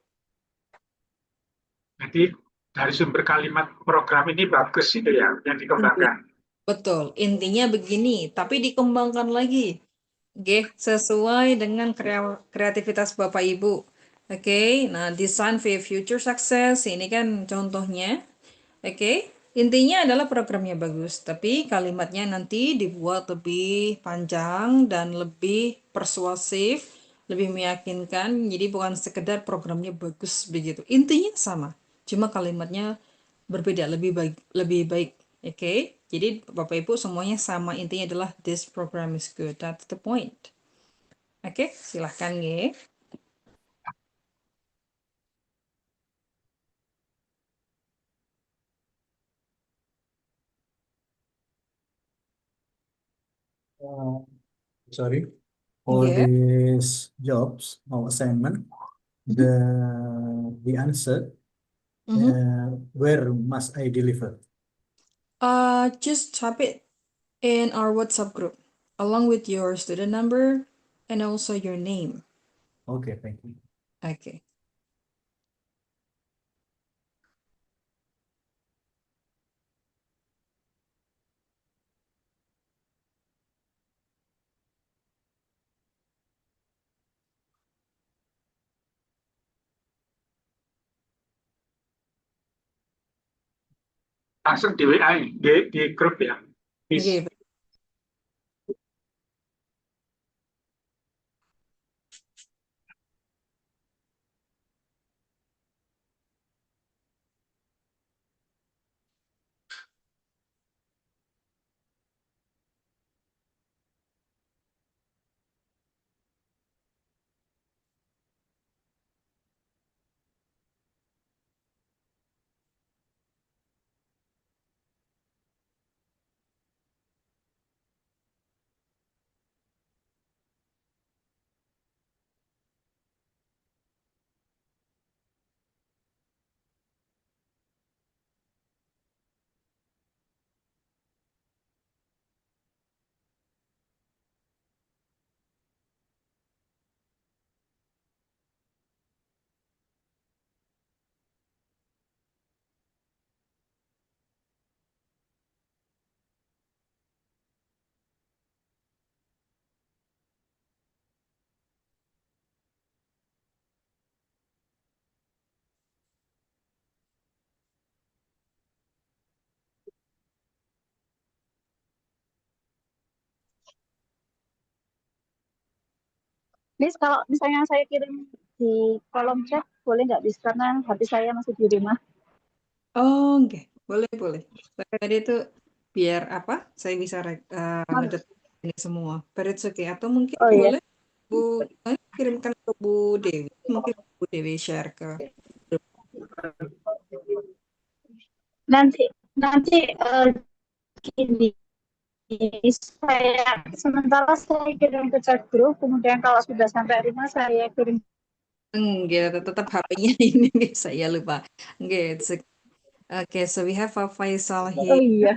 jadi dari sumber kalimat program ini bagus itu ya yang dikembangkan. Betul. Intinya begini, tapi dikembangkan lagi. Oke, sesuai dengan kreativitas Bapak Ibu. Oke, nah design for your future success ini kan contohnya. Oke, intinya adalah programnya bagus, tapi kalimatnya nanti dibuat lebih panjang dan lebih persuasif, lebih meyakinkan. Jadi bukan sekedar programnya bagus begitu. Intinya sama, cuma kalimatnya berbeda, lebih baik, lebih baik. Oke, jadi Bapak Ibu semuanya sama. Intinya adalah this program is good. That's the point. Oke, silahkan ya. Uh, sorry, for Oke. these jobs or assignment, the answer, where must I deliver? Just type it in our WhatsApp group along with your student number and also your name. Okay, thank you. Okay. Langsung di WA di grup ya. Miss. Okay. Miss, kalau misalnya saya kirim di kolom chat, boleh nggak, Miss? Karena HP saya masih di rumah. Oh, oke. Boleh, boleh. Saya tadi itu biar apa? Saya bisa ngedet ini semua. But it's okay. Atau mungkin Oh iya, boleh Bu kirimkan ke Bu Dewi. Mungkin Bu Dewi share ke grup. nanti nanti gini, sementara saya kirim ke chat group, kemudian kalau sudah sampai rumah saya kirim. Enggak, tetap HP-nya ini nih, saya lupa. Enggak, it's okay. Okay, so we have Faisal Oh here. iya,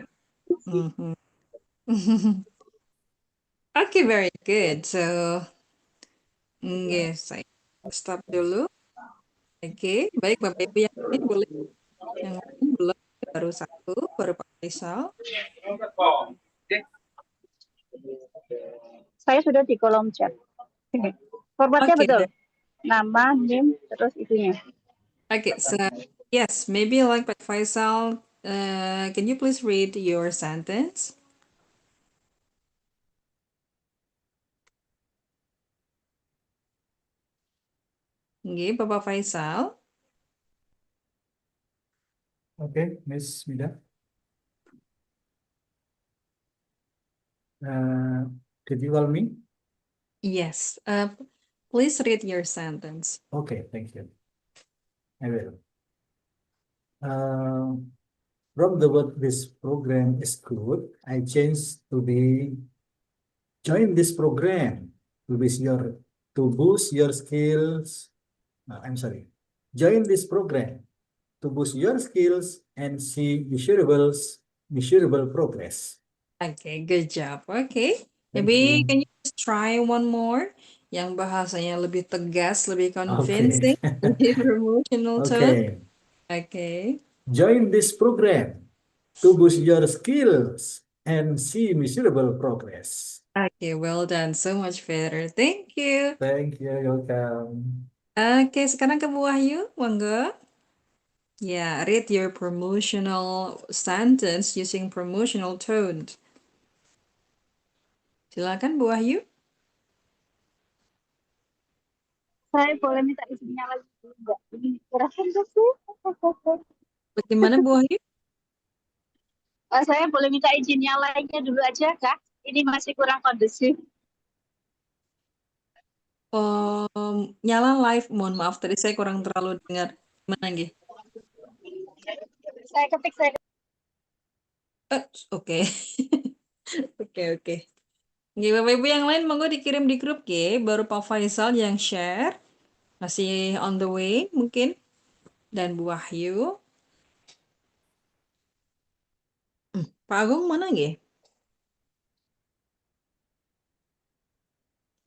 Mhm. Okay, very good. So, enggak, saya stop dulu. Oke, baik Bapak Ibu yang lain boleh. Yang lain belum, baru satu, baru Pak Faisal. saya sudah di kolom chat. Formatnya Oke, betul. Nama, name, terus itunya. okay, so yes, maybe like Pak Faisal, can you please read your sentence? Oke, Bapak Faisal. Okay, Miss Mida. Did you call me? Yes, please read your sentence. Okay, thank you. I will. From the word this program is good, I changed to be join this program to boost your skills. I'm sorry. Join this program to boost your skills and see measurable progress. Okay, good job. Okay, Thank maybe you. can you just try one more? Yang bahasanya lebih tegas, lebih Okay. convincing, lebih emotional tone. Okay. Okay. Join this program to boost your skills and see measurable progress. Okay, well done. So much better. Thank you. Thank you, you're welcome. Oke, sekarang ke Bu Wahyu, monggo. Ya, read your promotional sentence using promotional tone. Silakan Bu Wahyu. Saya boleh minta izinnya lagi enggak? Ini kurang sih. Bagaimana Bu Wahyu? Saya boleh minta izinnya lainnya dulu aja, Kak? Ini masih kurang kondusif. Nyala live, mohon maaf tadi saya kurang terlalu dengar. Gimana nggih? Saya ketik, saya Oke. Oke, oke. Nggih, Bapak Ibu yang lain monggo dikirim di grup G, baru Pak Faisal yang share. Masih on the way mungkin. Dan Bu Wahyu. Pak Agung mana nggih?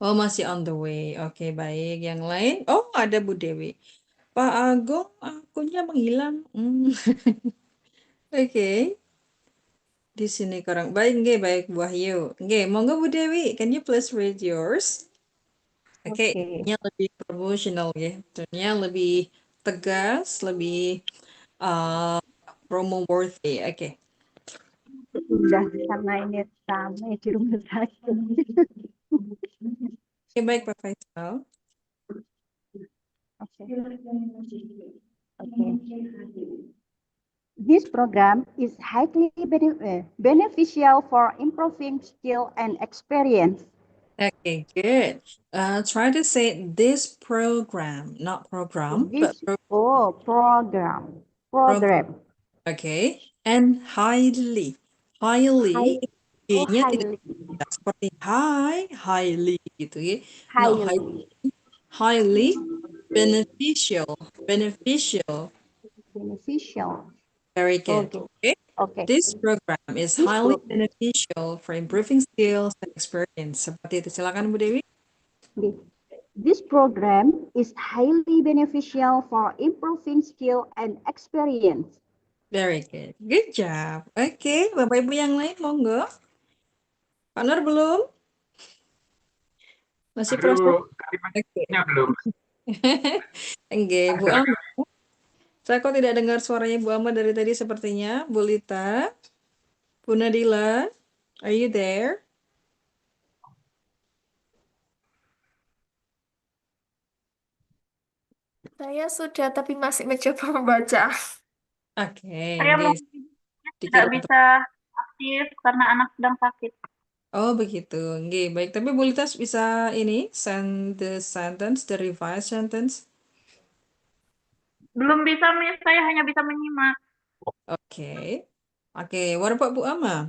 Oh, masih on the way. Oke, baik. Yang lain? Oh, ada Bu Dewi. Pak Agung, akunnya menghilang. Oke. Di sini kurang. Baik, nggih, baik Bu Wahyu. Nggih, monggo Bu Dewi. Can you please read yours? Oke, Oke. ini lebih promotional ya. Tentunya lebih tegas, lebih uh, promo worthy. Oke. Udah karena ini ramai di rumah sakit. Oke, baik Pak Faisal. Oke. This program is highly beneficial for improving skill and experience. Okay, good. Try to say this program, not program, but This program. okay. And highly, High, G-nya tidak highly, seperti highly gitu ya. No, highly highly beneficial, beneficial. beneficial. Very good. Okay. Okay. Okay. This program is This highly pro- beneficial for improving skills and experience. Seperti itu. Silakan Bu Dewi. This program is highly beneficial for improving skill and experience. Very good. Good job. Oke, Bapak Ibu yang lain monggo. Pak Nur belum? Masih proses? Aduh, Oke. kalimatnya belum. Enggak, Bu Ama. Saya kok tidak dengar suaranya Bu Ama dari tadi sepertinya. Bu Lita, Bu Nadila, are you there? Saya sudah, tapi masih mencoba membaca. Oke, Saya nggih. mungkin tidak Dikira bisa aktif karena anak sedang sakit. Oh, begitu. Nggih, baik. Tapi Bu Lita bisa ini send the sentence, the revised sentence. Belum bisa, Miss. Saya hanya bisa menyimak. Oke. Oke, what about Bu Ama?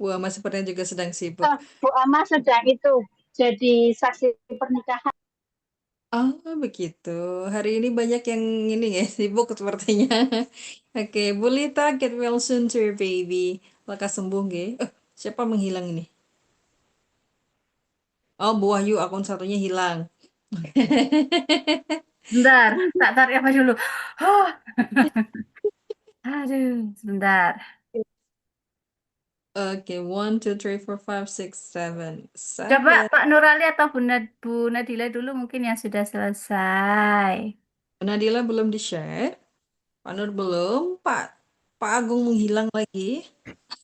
Bu Ama sepertinya juga sedang sibuk. Bu Ama sedang itu jadi saksi pernikahan. Oh, begitu. Hari ini banyak yang ini ya, sibuk sepertinya. Oke, Bu Lita, get well soon to your baby. Lekas sembuh, nggih. Siapa menghilang ini? Oh, Bu Wahyu, akun satunya hilang. Bentar, tak tarik apa dulu. Oh. Aduh, sebentar. Oke, 1, 2, 3, 4, 5, 6, 7. Coba 7. Pak Nurali atau Bu Nadila dulu mungkin yang sudah selesai. Nadila belum di-share. Pak Nur belum. Pak Agung menghilang lagi.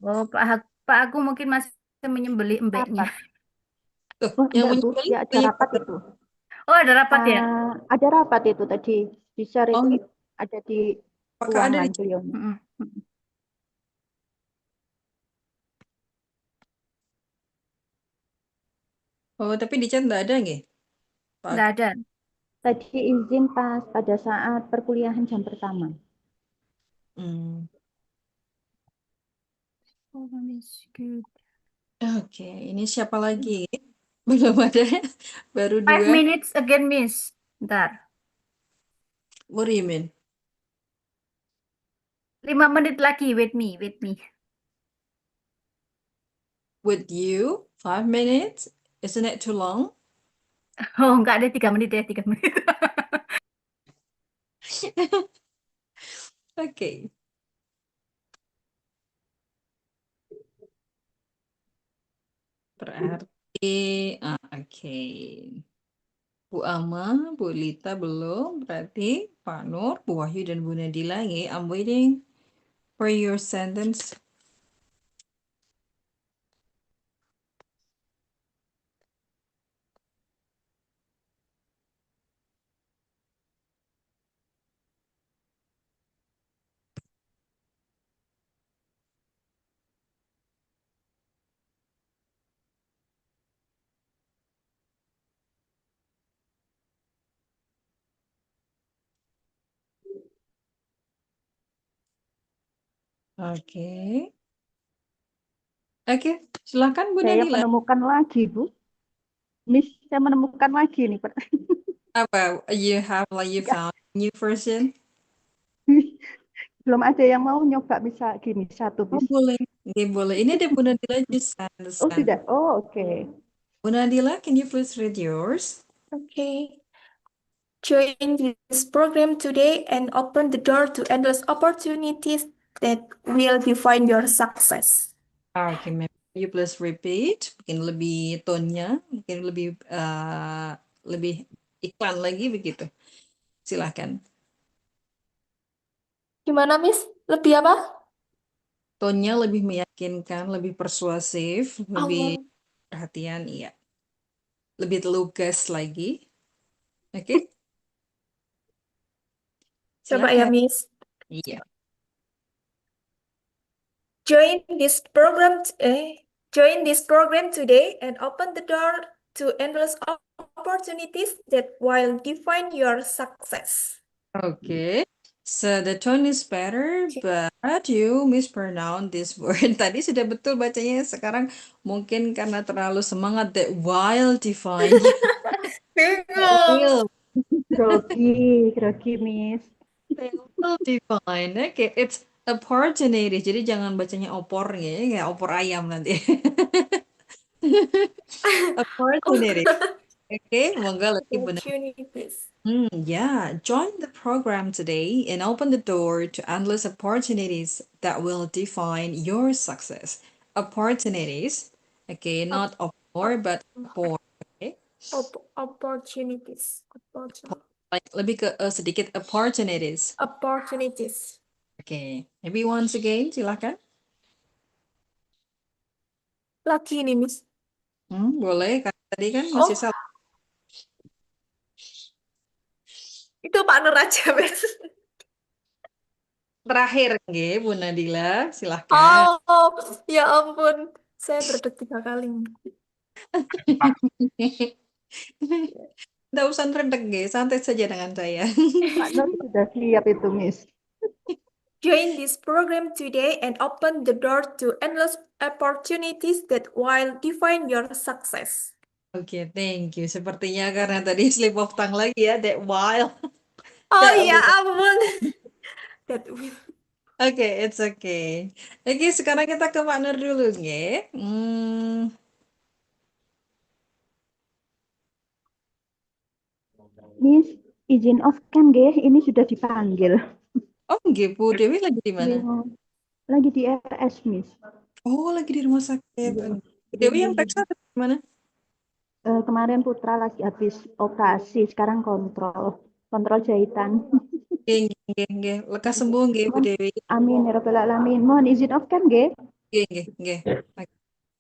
Oh, Pak Agung mungkin masih menyembeli embeknya. Tuh, Oh, yang enggak, Bu. menyembelih Ya, ada bukannya rapat Pak. itu. Oh, ada rapat ya? Ada rapat itu tadi. Di-share Oh, itu ada di apakah ada ruangan di beliau. Mm-mm. Oh, tapi di chat enggak ada nggih? Pak Nggak Agung. ada. Tadi izin pas pada saat perkuliahan jam pertama. Hmm. Oh, that's good. Oke, ini siapa lagi? Belum ada. Baru 5 2. minutes again, Miss. Bentar. What do you mean? 5 menit lagi, with me. With you? 5 minutes? Isn't it too long? Oh, nggak ada 3 menit ya, 3 menit. Oke. Berarti, oke. Bu Ama, Bu Lita belum. Berarti Pak Nur, Bu Wahyu, dan Bu Nadila nggih. I'm waiting for your sentence. Oke. Oke, silakan Bu Saya Nadila. menemukan lagi, Bu. Miss, saya menemukan lagi nih. Apa? You found a new version? Belum ada yang mau nyoba bisa gini satu Oh, bis. boleh. Oke, boleh. Ini ada Bu Nadila just Oh, send. tidak. Oh, oke. Bu Nadila, can you please read yours? Okay. Join this program today and open the door to endless opportunities that will define your success. Oke, ma'am. You please repeat. Mungkin lebih tone-nya, mungkin lebih iklan lagi begitu. Silahkan. Gimana, Miss? Lebih apa? Tone-nya lebih meyakinkan, lebih persuasif, lebih Oh, perhatian, iya. Lebih lugas lagi. Oke, coba ya, silahkan. Miss. Iya. Join this program. Join this program today and open the door to endless opportunities that will define your success. Okay. So the tone is better, but you mispronounce this word. Tadi sudah betul bacanya, sekarang mungkin karena terlalu semangat that while define you will Grogi, Miss. they will define. Okay, it's opportunity. Jadi jangan bacanya opor ya, kayak opor ayam nanti. Opportunity. Okay, monggo lagi benar. Opportunities. Yeah, join the program today and open the door to endless opportunities that will define your success. Opportunities, okay, not opor, but opor, okay? Opportunities. Like lebih ke sedikit opportunities. Opportunities. Okay, maybe once again, silakan. Lagi ini, Miss. Boleh, karena tadi kan masih Oh, salah. itu Pak Nur aja, Bes. Terakhir, nggih, Bu Nadila, silahkan. Oh, ya ampun. Saya berdek 3 kali. Nggak usah ngeredek, nggih, santai saja dengan saya. Pak Nur sudah siap itu, Miss. Join this program today and open the door to endless opportunities that will define your success. Oke, thank you. Sepertinya karena tadi slip of tongue lagi ya, that while. Oh That ya will. ampun. That will. Oke, it's okay. Oke, sekarang kita ke Pak Nur dulu, nggih. Miss, izin off kan, nggih? Ini sudah dipanggil. Oh, nggih, Bu Dewi lagi di mana? Lagi di RS, Miss. Oh, lagi di rumah sakit. Bu Dewi yang periksa atau di mana? Kemarin Putra lagi habis operasi, sekarang kontrol jahitan. Nggih. Lekas sembuh, nggih, Bu Dewi. Amin ya rabbal alamin. Mohon izin off kan, nggih? Nggih. Oke.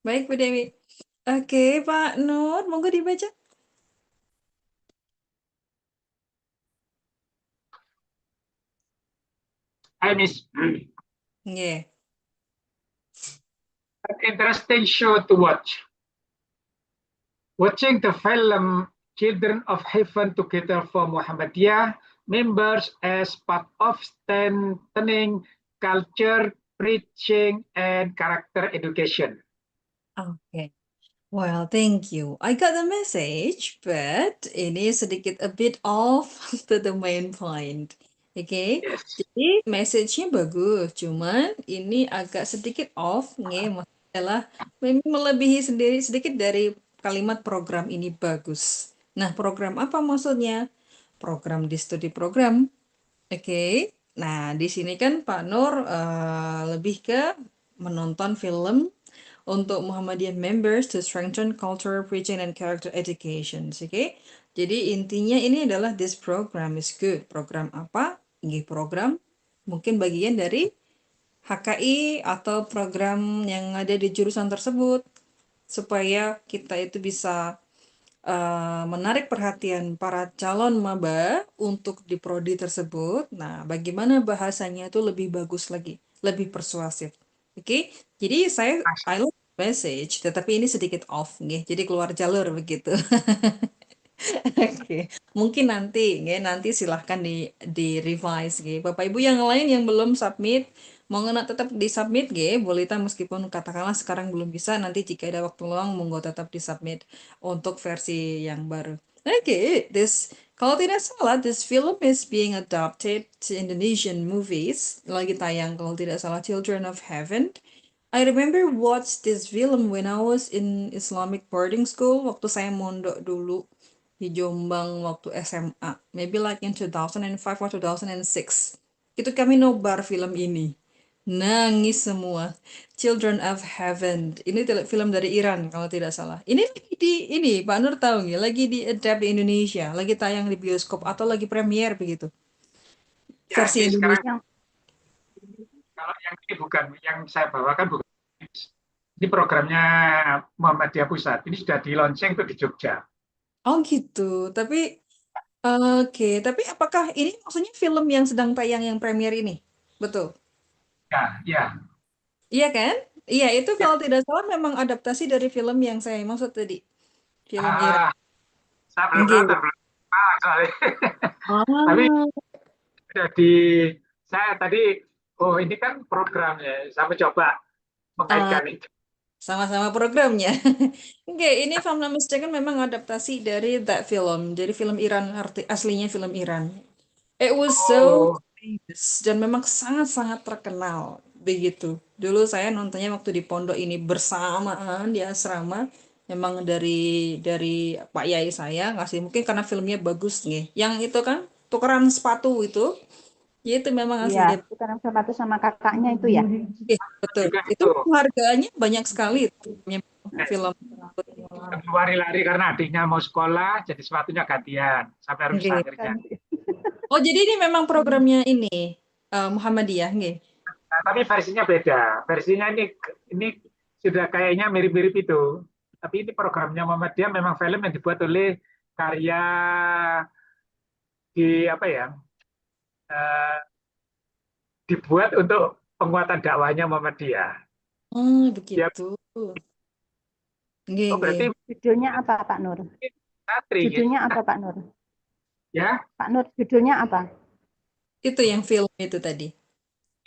Baik, Bu Dewi. Oke, Pak Nur, monggo dibaca. Hi, Miss. Nggih. An interesting show to watch. Watching the film Children of Heaven Together for Muhammadiyah members as part of strengthening culture, preaching, and character education. Oke. Well, thank you. I got the message, but ini sedikit a bit off to the main point. Oke, Yes. jadi message-nya bagus, cuman ini agak sedikit off, maksudnya adalah melebihi sendiri sedikit dari kalimat program ini bagus. Nah, program apa maksudnya? Program di studi program. Oke. Nah, di sini kan Pak Nur lebih ke menonton film untuk Muhammadiyah members to strengthen culture, preaching, and character education. Oke, jadi intinya ini adalah this program is good. Program apa? Nggih, program mungkin bagian dari HKI atau program yang ada di jurusan tersebut supaya kita itu bisa menarik perhatian para calon maba untuk di prodi tersebut. Nah, bagaimana bahasanya itu lebih bagus lagi, lebih persuasif. Oke, jadi I love message, tetapi ini sedikit off, nggih. Jadi keluar jalur begitu. Oke, mungkin nanti silahkan di revise, Bapak Ibu yang lain yang belum submit, mau ngena tetap di submit, boleh meskipun katakanlah sekarang belum bisa, nanti jika ada waktu luang, monggo tetap di submit untuk versi yang baru. Oke, kalau tidak salah, this film is being adapted to Indonesian movies, lagi tayang kalau tidak salah, Children of Heaven. I remember watch this film when I was in Islamic boarding school, waktu saya mondok dulu di Jombang waktu SMA. Maybe like in 2005 or 2006. Itu kami nobar film ini. Nangis semua. Children of Heaven. Ini film dari Iran kalau tidak salah. Ini Pak Nur tahu nggak? Lagi di adapt di Indonesia, lagi tayang di bioskop atau lagi premier begitu. Ya, Versi ini sekarang Indonesia. kalau yang ini bukan yang saya bawakan bukan. Ini programnya Muhammadiyah Pusat. Ini sudah di launching tuh di Jogja. Oh gitu. Tapi tapi apakah ini maksudnya film yang sedang tayang yang premier ini? Betul. Ya. Iya kan? Iya, itu kalau tidak salah memang adaptasi dari film yang saya maksud tadi. Film Iran. Saya belum Nggih. nonton, belum. Soalnya. Ah, Tapi jadi saya tadi, ini kan programnya, saya mencoba mengaitkan itu. sama-sama programnya. Oke, ini If I'm Not Mistaken memang adaptasi dari that film. Jadi film Iran, aslinya film Iran. It was so famous dan memang sangat-sangat terkenal begitu. Dulu saya nontonnya waktu di pondok ini bersamaan di asrama. Memang dari Pak Yai saya ngasih, mungkin karena filmnya bagus nih. Yang itu kan tukeran sepatu itu, ya itu memang asli Iya, dia. bukan sepatu sama kakaknya itu ya. Betul. Juga Itu itu. harganya banyak sekali itu film. Lari-lari karena adiknya mau sekolah, jadi sepatunya gantian sampai harus Oke. akhirnya. Oh, jadi ini memang programnya ini Muhammadiyah, nggih. Nah, tapi versinya beda. Versinya ini sudah kayaknya mirip-mirip itu. Tapi ini programnya Muhammadiyah memang film yang dibuat oleh karya apa ya? eh, dibuat untuk penguatan dakwahnya Muhammadiyah. Oh, Ya, begitu. Nggih, oh nggih. berarti Judulnya apa, Pak Nur? Satri gitu. Judulnya apa, Pak Nur? Ya, Pak Nur, judulnya apa? Itu yang film itu tadi.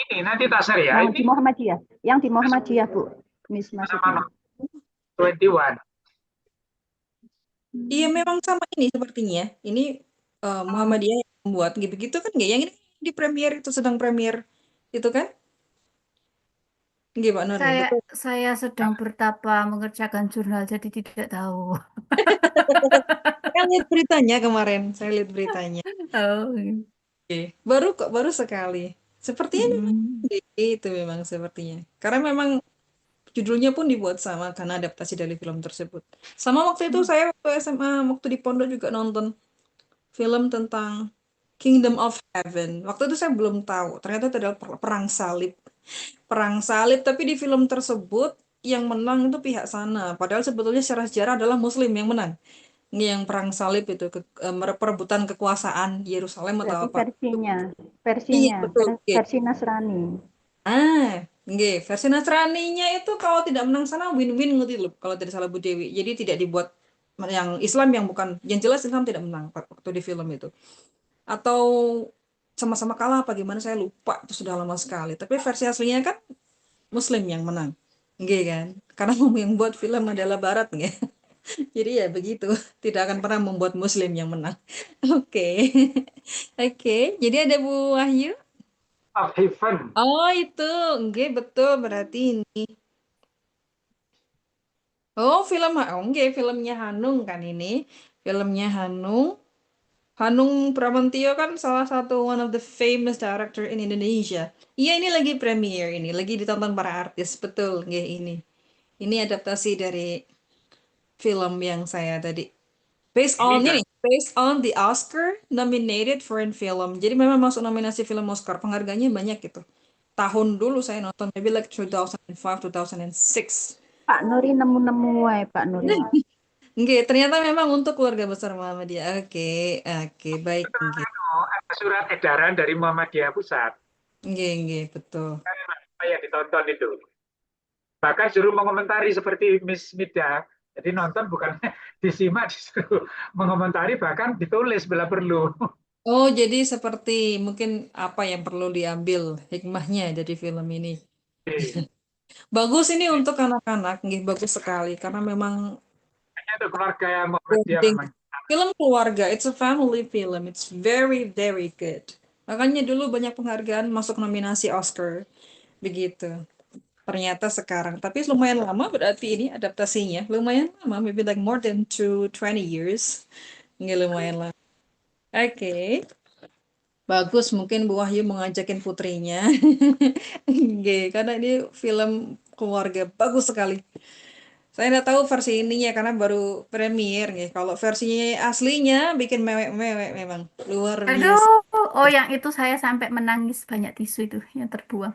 ini nanti tak share ya. Yang Ini di Muhammadiyah. Yang di Muhammadiyah, Bu. Miss mana-mana maksudnya. 21. Iya, memang sama ini sepertinya. Ini Muhammadiyah yang membuat begitu kan nggak? Yang ini di premier itu sedang premier itu kan? Nggih, Pak Nur, ya, betul. Saya sedang bertapa mengerjakan jurnal, jadi tidak tahu. Saya lihat beritanya kemarin. Saya lihat beritanya. Oh. Oke. Baru sekali. Sepertinya memang itu memang sepertinya. Karena memang judulnya pun dibuat sama karena adaptasi dari film tersebut. Sama waktu itu saya waktu SMA, waktu di pondok juga nonton film tentang Kingdom of Heaven. Waktu itu saya belum tahu. Ternyata itu adalah perang salib. Perang salib, tapi di film tersebut yang menang itu pihak sana. Padahal sebetulnya secara sejarah adalah Muslim yang menang. Ini yang perang salib itu perebutan kekuasaan Yerusalem atau Berarti apa? Iya, versinya, betul. Oke. versi Nasrani. Nggih, versi Nasraninya itu kalau tidak menang sana win-win ngerti loh kalau tidak salah Bu Dewi. Jadi tidak dibuat yang Islam yang bukan, yang jelas Islam tidak menang waktu di film itu. Atau sama-sama kalah apa gimana saya lupa, itu sudah lama sekali. Tapi versi aslinya kan Muslim yang menang. Nggih kan? Karena yang buat film adalah Barat nggih. Jadi ya begitu, tidak akan pernah membuat Muslim yang menang. Oke. Oke, jadi ada Bu Wahyu. Of Heaven. Oh, itu. Nggih, betul berarti ini. Oh, nggih, filmnya Hanung kan ini. Filmnya Hanung. Hanung Bramantyo kan salah satu one of the famous director in Indonesia. Iya, ini lagi premiere ini, lagi ditonton para artis. Betul, nggih ini. Ini adaptasi dari film yang saya tadi. Based on the Oscar nominated foreign film. Jadi memang masuk nominasi film Oscar. Penghargaannya banyak gitu. Tahun dulu saya nonton, maybe like 2005, 2006. Pak Nuri nemu-nemu wae, Pak Nuri. Nggih, ternyata memang untuk keluarga besar Muhammadiyah. Oke, oke, baik, nggih. Ada surat edaran dari Muhammadiyah Pusat. Nggih, betul. Yang ditonton itu. Bahkan suruh mengomentari seperti Miss Mida. Jadi nonton bukan disimak, disuruh mengomentari, bahkan ditulis bila perlu. Oh, jadi seperti mungkin apa yang perlu diambil hikmahnya dari film ini. Bagus ini untuk anak-anak, nggih, bagus sekali karena memang Itu keluarga yang Muhammadiyah memang. film keluarga, it's a family film, it's very very good. Makanya dulu banyak penghargaan masuk nominasi Oscar, begitu. Ternyata sekarang, tapi lumayan lama berarti ini adaptasinya, lumayan lama, maybe like more than 20 years, nggak lumayan lama. Oke. Bagus, mungkin Bu Wahyu mengajakin putrinya. Nggih, karena ini film keluarga bagus sekali. Saya nggak tahu versi ininya karena baru premier nih. Kalau versinya aslinya bikin mewek-mewek memang luar biasa. Aduh, oh yang itu saya sampai menangis banyak tisu itu yang terbuang.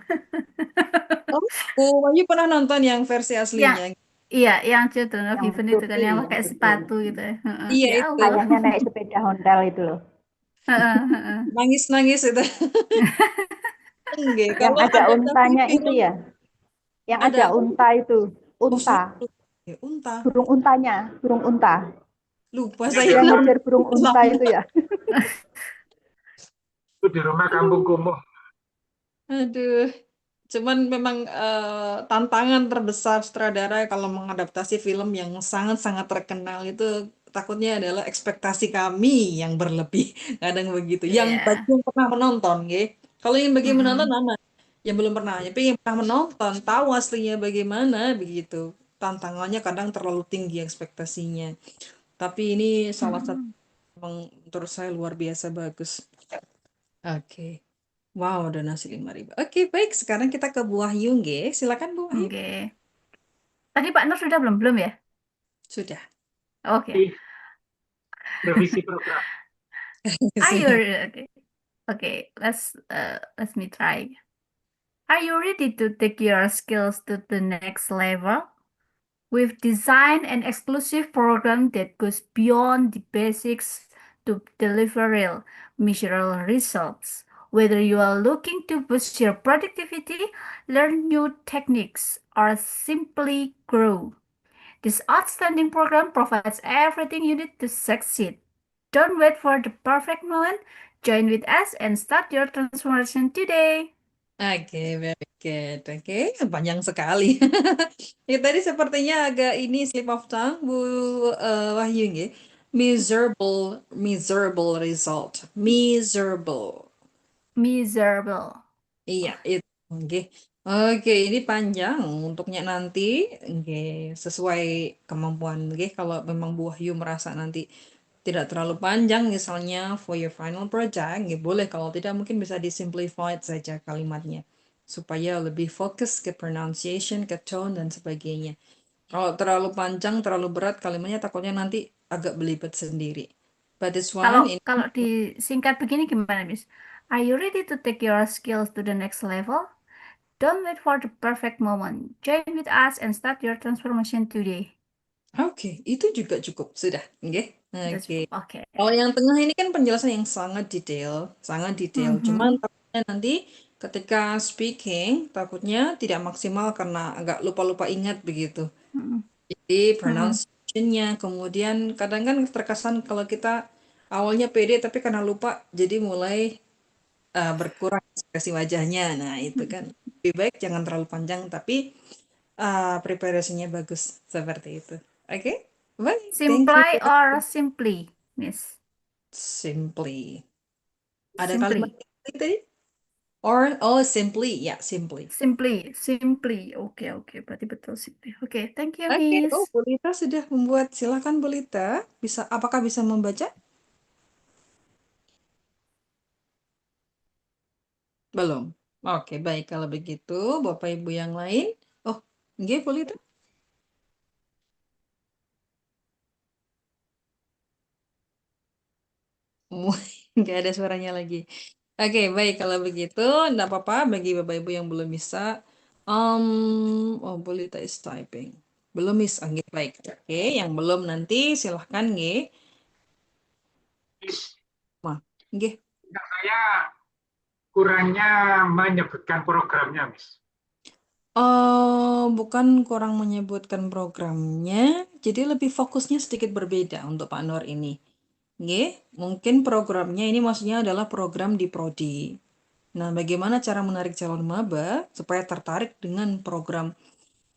Oh, Bu Wahyu pernah nonton yang versi Yang aslinya? iya, yang Children of Yang Heaven itu kan Turki, yang yang pakai Turki. sepatu gitu ya. Heeh. Iya, Ya itu. Allah. Ayahnya naik sepeda Honda itu loh. Heeh, heeh. Nangis-nangis itu. Nggih, Yang kalau ada adaptasi untanya itu film ya. Yang ada ada unta itu. Unta. ya, unta. Burung untanya. Burung unta. Lupa Itu saya. di Yang rumah, ngejar burung unta itu ya. itu di rumah kampung kumuh. Aduh. Cuman memang tantangan terbesar sutradara kalau mengadaptasi film yang sangat-sangat terkenal itu takutnya adalah ekspektasi kami yang berlebih. Kadang begitu. Yang Iya. bagi yang pernah menonton, nggih. Kalau yang bagi menonton Mm-mm. aman. Yang belum pernah, tapi yang pernah menonton tahu aslinya bagaimana begitu. Tantangannya kadang terlalu tinggi ekspektasinya. Tapi ini salah satu Mm-mm. memang menurut saya luar biasa bagus. Oke. Wow, donasi 5.000. Oke, baik. Sekarang kita ke Bu Wahyu, nggih. Silakan Bu Wahyu. Oke. Tadi Pak Nur sudah belum ya? Sudah. Oke. Revisi program. Are you okay? Okay, let me try. Are you ready to take your skills to the next level? We've designed an exclusive program that goes beyond the basics to deliver real, measurable results. Whether you are looking to boost your productivity, learn new techniques, or simply grow, this outstanding program provides everything you need to succeed. Don't wait for the perfect moment. Join with us and start your transformation today. Oke, very good. Oke, panjang sekali. Ya, tadi sepertinya agak ini slip of tongue, Bu Wahyu nggih. Miserable result. Miserable. Miserable. Iya, itu. Oke. Oke, ini panjang untuknya nanti. Oke, sesuai kemampuan. Oke, kalau memang Bu Wahyu merasa nanti tidak terlalu panjang, misalnya for your final project, ya boleh. Kalau tidak, mungkin bisa disimplified saja kalimatnya. Supaya lebih fokus ke pronunciation, ke tone, dan sebagainya. Kalau terlalu panjang, terlalu berat kalimatnya, takutnya nanti agak belibet sendiri. But this one, ini Kalau disingkat begini gimana, Miss? Are you ready to take your skills to the next level? Don't wait for the perfect moment. Join with us and start your transformation today. Oke, itu juga cukup. Sudah, oke? That's Oke. okay. Kalau yang tengah ini kan penjelasan yang sangat detail, sangat detail. Cuman takutnya nanti ketika speaking, takutnya tidak maksimal karena agak lupa-lupa ingat begitu. Jadi pronunciation-nya, kemudian kadang kan terkesan kalau kita awalnya pede tapi karena lupa, jadi mulai berkurang ekspresi wajahnya. Nah, itu kan lebih baik jangan terlalu panjang, tapi preparasinya bagus seperti itu. Oke? Baik, thank you. Simply or simply, Miss? Simply. Ada Simply. kalimat simply tadi? Or, oh, simply. Ya, simply. Simply. Oke. Berarti betul simply. Oke, thank you, Oke, Miss. oh, Bulita sudah membuat. Silakan, Bulita. Apakah bisa membaca? Belum. Oke, baik. Kalau begitu, Bapak Ibu yang lain. Oh, nggih, Bulita. Nggak ada suaranya lagi. Oke, baik. Kalau begitu, enggak apa-apa bagi Bapak Ibu yang belum bisa. Oh, Bulita is typing. Belum, Miss. Oke, baik. Oke, yang belum nanti silahkan, nggih. Miss, Nggih. saya kurangnya menyebutkan programnya, Miss. Bukan kurang menyebutkan programnya, jadi lebih fokusnya sedikit berbeda untuk Pak Nur ini. Nggih, mungkin programnya ini maksudnya adalah program di Prodi. Nah, bagaimana cara menarik calon maba supaya tertarik dengan program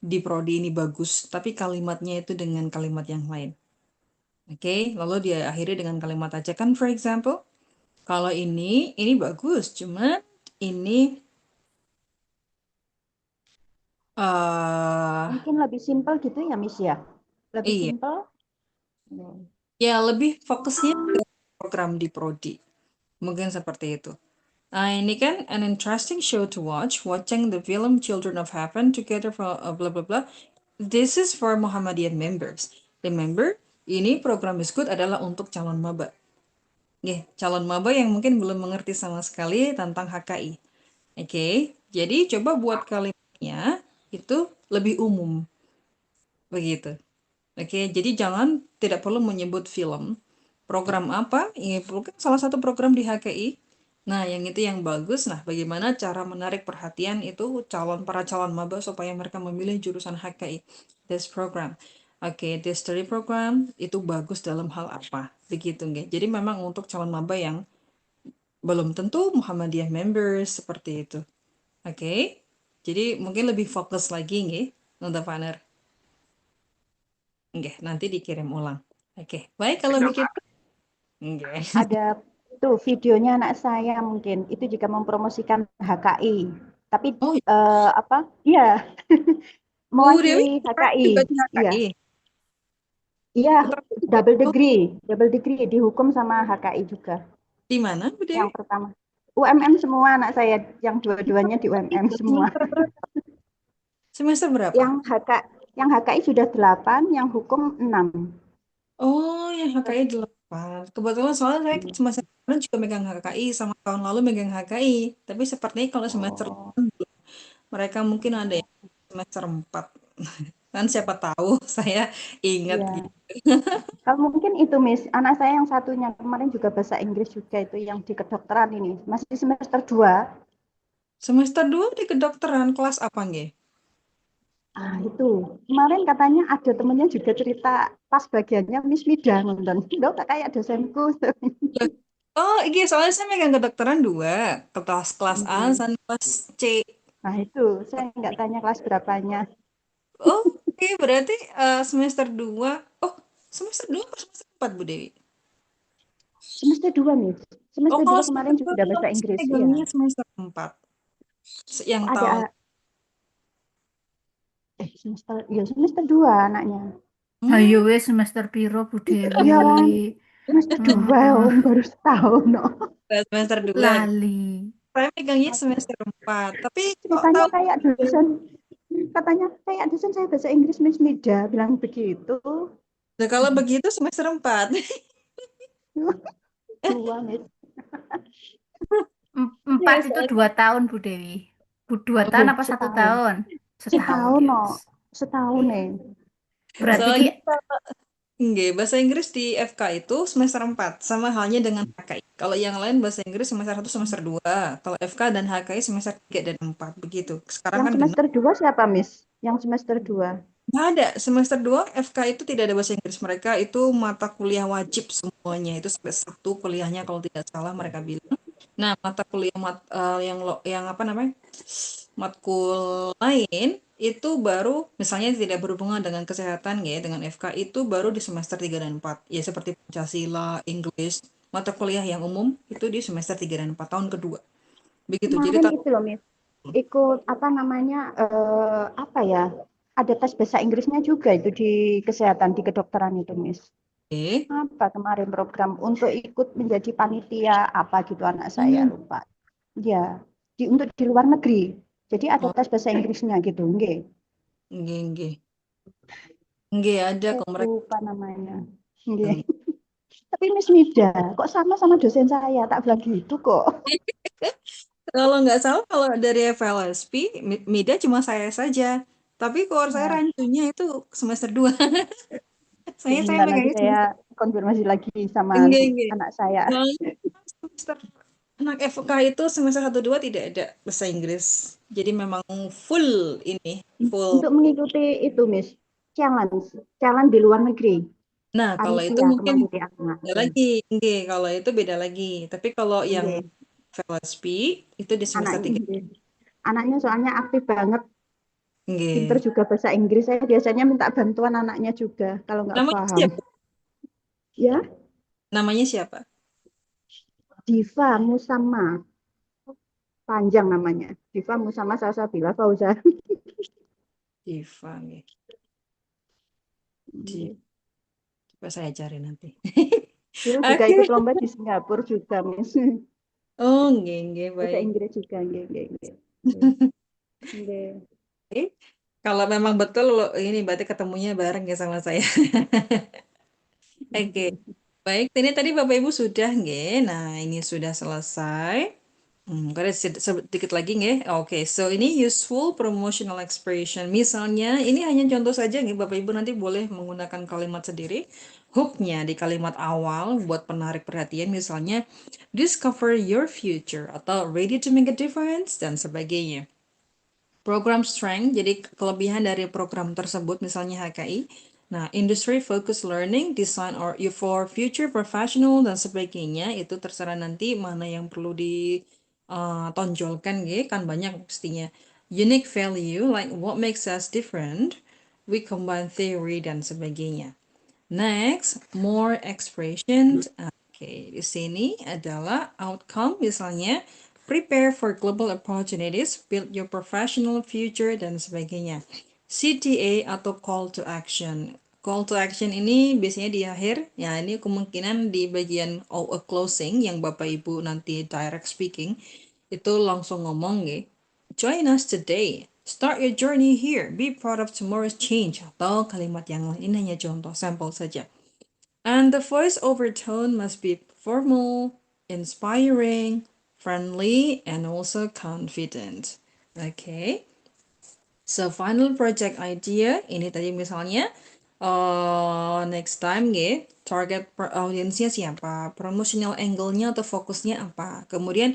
di Prodi ini bagus, tapi kalimatnya itu dengan kalimat yang lain. Oke, lalu dia akhiri dengan kalimat aja kan, for example, kalau ini bagus, cuman ini Mungkin lebih simpel gitu ya, Miss ya? Lebih iya. simpel. Ya, lebih fokusnya ke program di Prodi. Mungkin seperti itu. Nah, ini kan an interesting show to watch. Watching the film Children of Heaven together for blah blah blah. This is for Muhammadiyah members. Remember, ini program is good adalah untuk calon maba. Calon maba yang mungkin belum mengerti sama sekali tentang HKI. Oke, jadi coba buat kalimatnya itu lebih umum. Begitu. Oke, jadi jangan tidak perlu menyebut film. Program apa? Ini bukan salah satu program di HKI. Nah, yang itu yang bagus. Nah, bagaimana cara menarik perhatian itu para calon maba supaya mereka memilih jurusan HKI. This program. Oke, this study program itu bagus dalam hal apa? Begitu, nggih. Jadi memang untuk calon maba yang belum tentu Muhammadiyah members seperti itu. Oke. Jadi mungkin lebih fokus lagi, nggih, untuk Fanner. Oke, nanti dikirim ulang. Oke, baik kalau begitu. Oke. Ada tuh videonya anak saya mungkin itu juga mempromosikan HKI. Tapi Oh, apa? Iya. Bu Dewi Mewakili HKI. juga di Iya. HKI. Iya, Putra- double degree dihukum sama HKI juga. Di mana, Bu Dewi? Yang pertama UMM semua anak saya, yang dua-duanya di UMM semua. Semester berapa? Yang HKI sudah 8, yang hukum 6. Oh, yang HKI 8. Kebetulan soalnya saya semester kemarin juga megang HKI, sama tahun lalu megang HKI. Tapi sepertinya kalau semester 8 belum. Mereka mungkin ada yang semester 4. Kan siapa tahu saya ingat Iya. gitu. Kalau mungkin itu, Miss, anak saya yang satunya kemarin juga bahasa Inggris juga itu yang di kedokteran ini, masih semester 2. Semester 2 di kedokteran kelas apa nggih? Itu kemarin katanya ada temennya juga cerita pas bagiannya Miss Mida nonton. Loh, kayak dosenku. Oh, iya soalnya saya megang kedokteran 2, kelas A Iya. dan kelas C. Nah itu, saya nggak tanya kelas berapanya. Oh, oke berarti semester 2. Oh, semester 2 atau semester 4 Bu Dewi? Semester 2, Miss. Oh, Semester 2 kalau kemarin semester 2 juga kalau bahasa saya Inggris, iya. megangnya semester 4. Yang tahun Ada semester 2 anaknya. Ayo wes semester piro Bu Dewi. Iya kan? Semester 2 Aduh, Om, baru setahun. No. semester 2. lali. Saya megangnya semester 4. Tapi kok Ceritanya tahun kayak dosen, katanya kayak dosen saya bahasa Inggris Miss Mida bilang begitu. nah, kalau begitu semester 4. 2, Miss. 4 Ya, itu soalnya 2 tahun Bu Dewi. 2 tahun Loh, apa 1 setahun. tahun? Setahun Setahun, ya no. wes. Setahun nih. Berarti ki soalnya nggih, bahasa Inggris di FK itu semester 4, sama halnya dengan HKI. Kalau yang lain bahasa Inggris semester 1, semester 2. Kalau FK dan HKI semester 3 dan 4, begitu. Sekarang Yang kan genap. semester 2 siapa, Miss? Yang semester 2. Nggak ada, semester 2 FK itu tidak ada bahasa Inggris. Mereka itu mata kuliah wajib semuanya. Itu sampai satu kuliahnya kalau tidak salah mereka bilang. Nah, mata kuliah yang apa namanya? Matkul lain itu baru misalnya tidak berhubungan dengan kesehatan ya, dengan FK itu baru di semester 3 dan 4. Ya seperti Pancasila, English, mata kuliah yang umum itu di semester 3 dan 4 tahun kedua. Begitu. Jadi Kemarin itu loh, Miss. Ikut apa namanya? Apa ya? Ada tes bahasa Inggrisnya juga itu di kesehatan di kedokteran itu, Miss. oke. Apa kemarin program untuk ikut menjadi panitia apa gitu anak saya lupa. Ya, untuk di luar negeri. Jadi ada Oh, tes bahasa Inggrisnya gitu, nggih. nggih, nggih. Nggih ada Saya kok mereka. lupa namanya. Nggih. Tapi Miss Mida, kok sama dosen saya? Tak bilang gitu kok. Kalau nggak salah kalau dari FLSP, Mida cuma saya saja. Tapi kalau saya Nah, rancunya itu semester 2. Saya sebentar nanti megangnya semester. saya konfirmasi lagi sama Enggak, enggak. anak saya. Soalnya semester anak FK itu semester 1 2 tidak ada bahasa Inggris. Jadi memang full ini, full. Untuk mengikuti itu, Miss, challenge di luar negeri. Nah, kalau itu Panitia mungkin kemanusiaan. beda lagi. Enggak, kalau itu beda lagi. Tapi kalau yang Nggih. FLSP itu di semester 3. Anaknya, anaknya soalnya aktif banget, pinter Enggak. juga bahasa Inggris. Saya biasanya minta bantuan anaknya juga kalau nggak Namanya paham. siapa? Ya, Namanya siapa? Diva Musamma. Panjang namanya. Diva Musamma Salsabila Fauza. Diva, nggih. Coba saya cari nanti. Dulu juga Oke. ikut lomba di Singapura juga, Miss. Oh, nggih, nggih, Bahasa baik. Inggris juga, nggih. Nggih. Kalau memang betul ini berarti ketemunya bareng ya sama saya. Oke. Baik, ini tadi Bapak Ibu sudah nggih. Nah, ini sudah selesai. Ada sedikit lagi nggih. Oke, so ini useful promotional expression. Misalnya, ini hanya contoh saja nggih Bapak Ibu nanti boleh menggunakan kalimat sendiri. Hooknya di kalimat awal buat penarik perhatian misalnya discover your future atau ready to make a difference dan sebagainya. Program strength, jadi kelebihan dari program tersebut misalnya HKI. Nah, industry focus learning, design or for future professional dan sebagainya itu terserah nanti mana yang perlu ditonjolkan ya, kan banyak pastinya. Unique value like what makes us different, we combine theory dan sebagainya. Next, more expressions. Oke, di sini adalah outcome misalnya prepare for global opportunities, build your professional future dan sebagainya. CTA atau call to action. Call to action ini biasanya di akhir, ya ini kemungkinan di bagian closing yang Bapak Ibu nanti direct speaking itu langsung ngomong ya. Join us today. Start your journey here. Be part of tomorrow's change. Atau kalimat yang lain, ini hanya contoh sampel saja. And the voice over tone must be formal, inspiring, friendly, and also confident. Okay. So final project idea ini tadi misalnya next time target audiensnya siapa, promotional angle-nya atau fokusnya apa, kemudian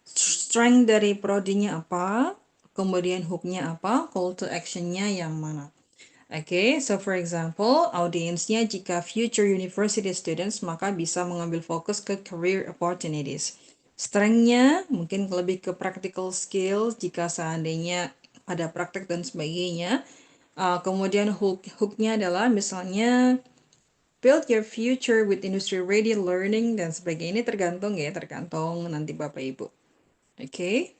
strength dari prodinya apa, kemudian hook-nya apa, call to action-nya yang mana. Oke, so for example, audiensnya jika future university students maka bisa mengambil fokus ke career opportunities. Strength-nya mungkin lebih ke practical skills jika seandainya ada praktek dan sebagainya. Kemudian hook-nya adalah misalnya build your future with industry ready learning dan sebagainya. Ini tergantung tergantung nanti Bapak Ibu. Oke.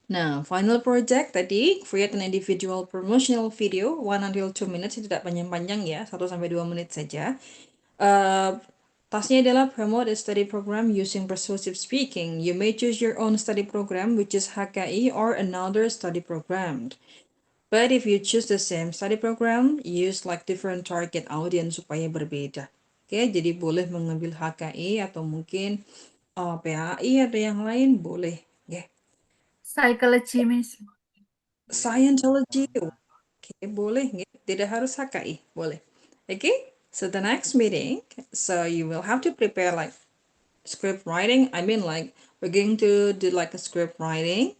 Nah, final project tadi create an individual promotional video 1 until 2 minutes, tidak panjang-panjang ya, 1 sampai 2 menit saja. Tasknya adalah promote a study program using persuasive speaking. You may choose your own study program which is HKI or another study program. But if you choose the same study program, use like different target audience supaya berbeda. Oke, jadi boleh mengambil HKI atau mungkin PAI atau yang lain boleh. Psychology, Miss. Scientology, oke, boleh. Tidak harus HKI, boleh. Okay, so the next meeting, so you will have to prepare like script writing. I mean like we're going to do like a script writing,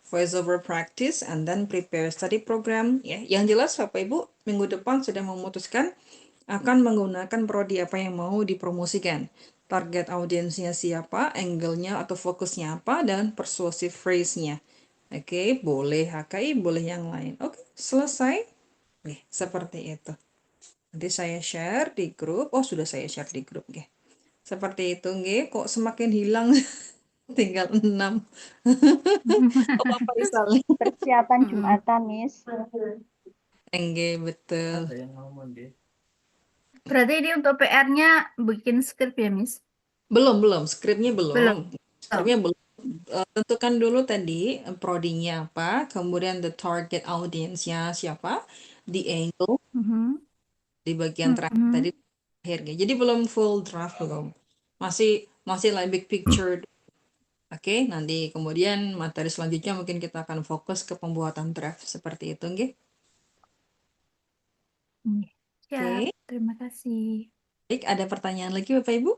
voiceover practice, and then prepare study program. Ya, yang jelas Bapak Ibu minggu depan sudah memutuskan akan menggunakan prodi apa yang mau dipromosikan. Target audiensnya siapa, angle-nya atau fokusnya apa, dan persuasive phrase-nya. Oke, boleh HKI, boleh yang lain. Oke, selesai. Seperti itu. Nanti saya share di grup. Oh, sudah saya share di grup. Seperti itu. Kok semakin hilang? Tinggal 6. Oh, Bapak Isal. Persiapan Jumatan, Miss. Betul. Ada yang ngomong deh. Berarti ini untuk PR-nya bikin skrip ya, Miss? Belum. Skripnya belum. Belum. Skripnya belum. Tentukan dulu tadi prodinya apa, kemudian the target audience-nya siapa, the angle di bagian terakhir tadi akhirnya. Jadi belum full draft belum. Masih like big picture. Oke, nanti kemudian materi selanjutnya mungkin kita akan fokus ke pembuatan draft seperti itu, nggih. Siap, terima kasih. Baik, ada pertanyaan lagi Bapak Ibu?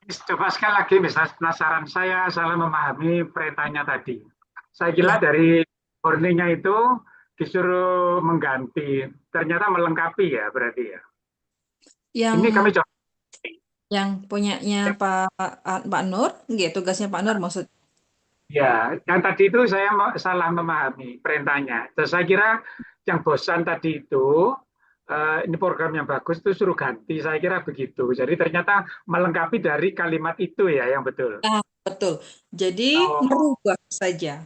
Coba sekali lagi, misalnya penasaran saya salah memahami perintahnya tadi. Saya kira dari warningnya itu disuruh mengganti, ternyata melengkapi ya berarti ya. Ini kami coba. Yang punyanya Pak Nur, tugasnya Pak Nur maksud. Ya, yang tadi itu saya salah memahami perintahnya. Terus saya kira yang bosan tadi itu ini program yang bagus itu suruh ganti, saya kira begitu. Jadi ternyata melengkapi dari kalimat itu ya yang betul. Betul. Jadi merubah saja,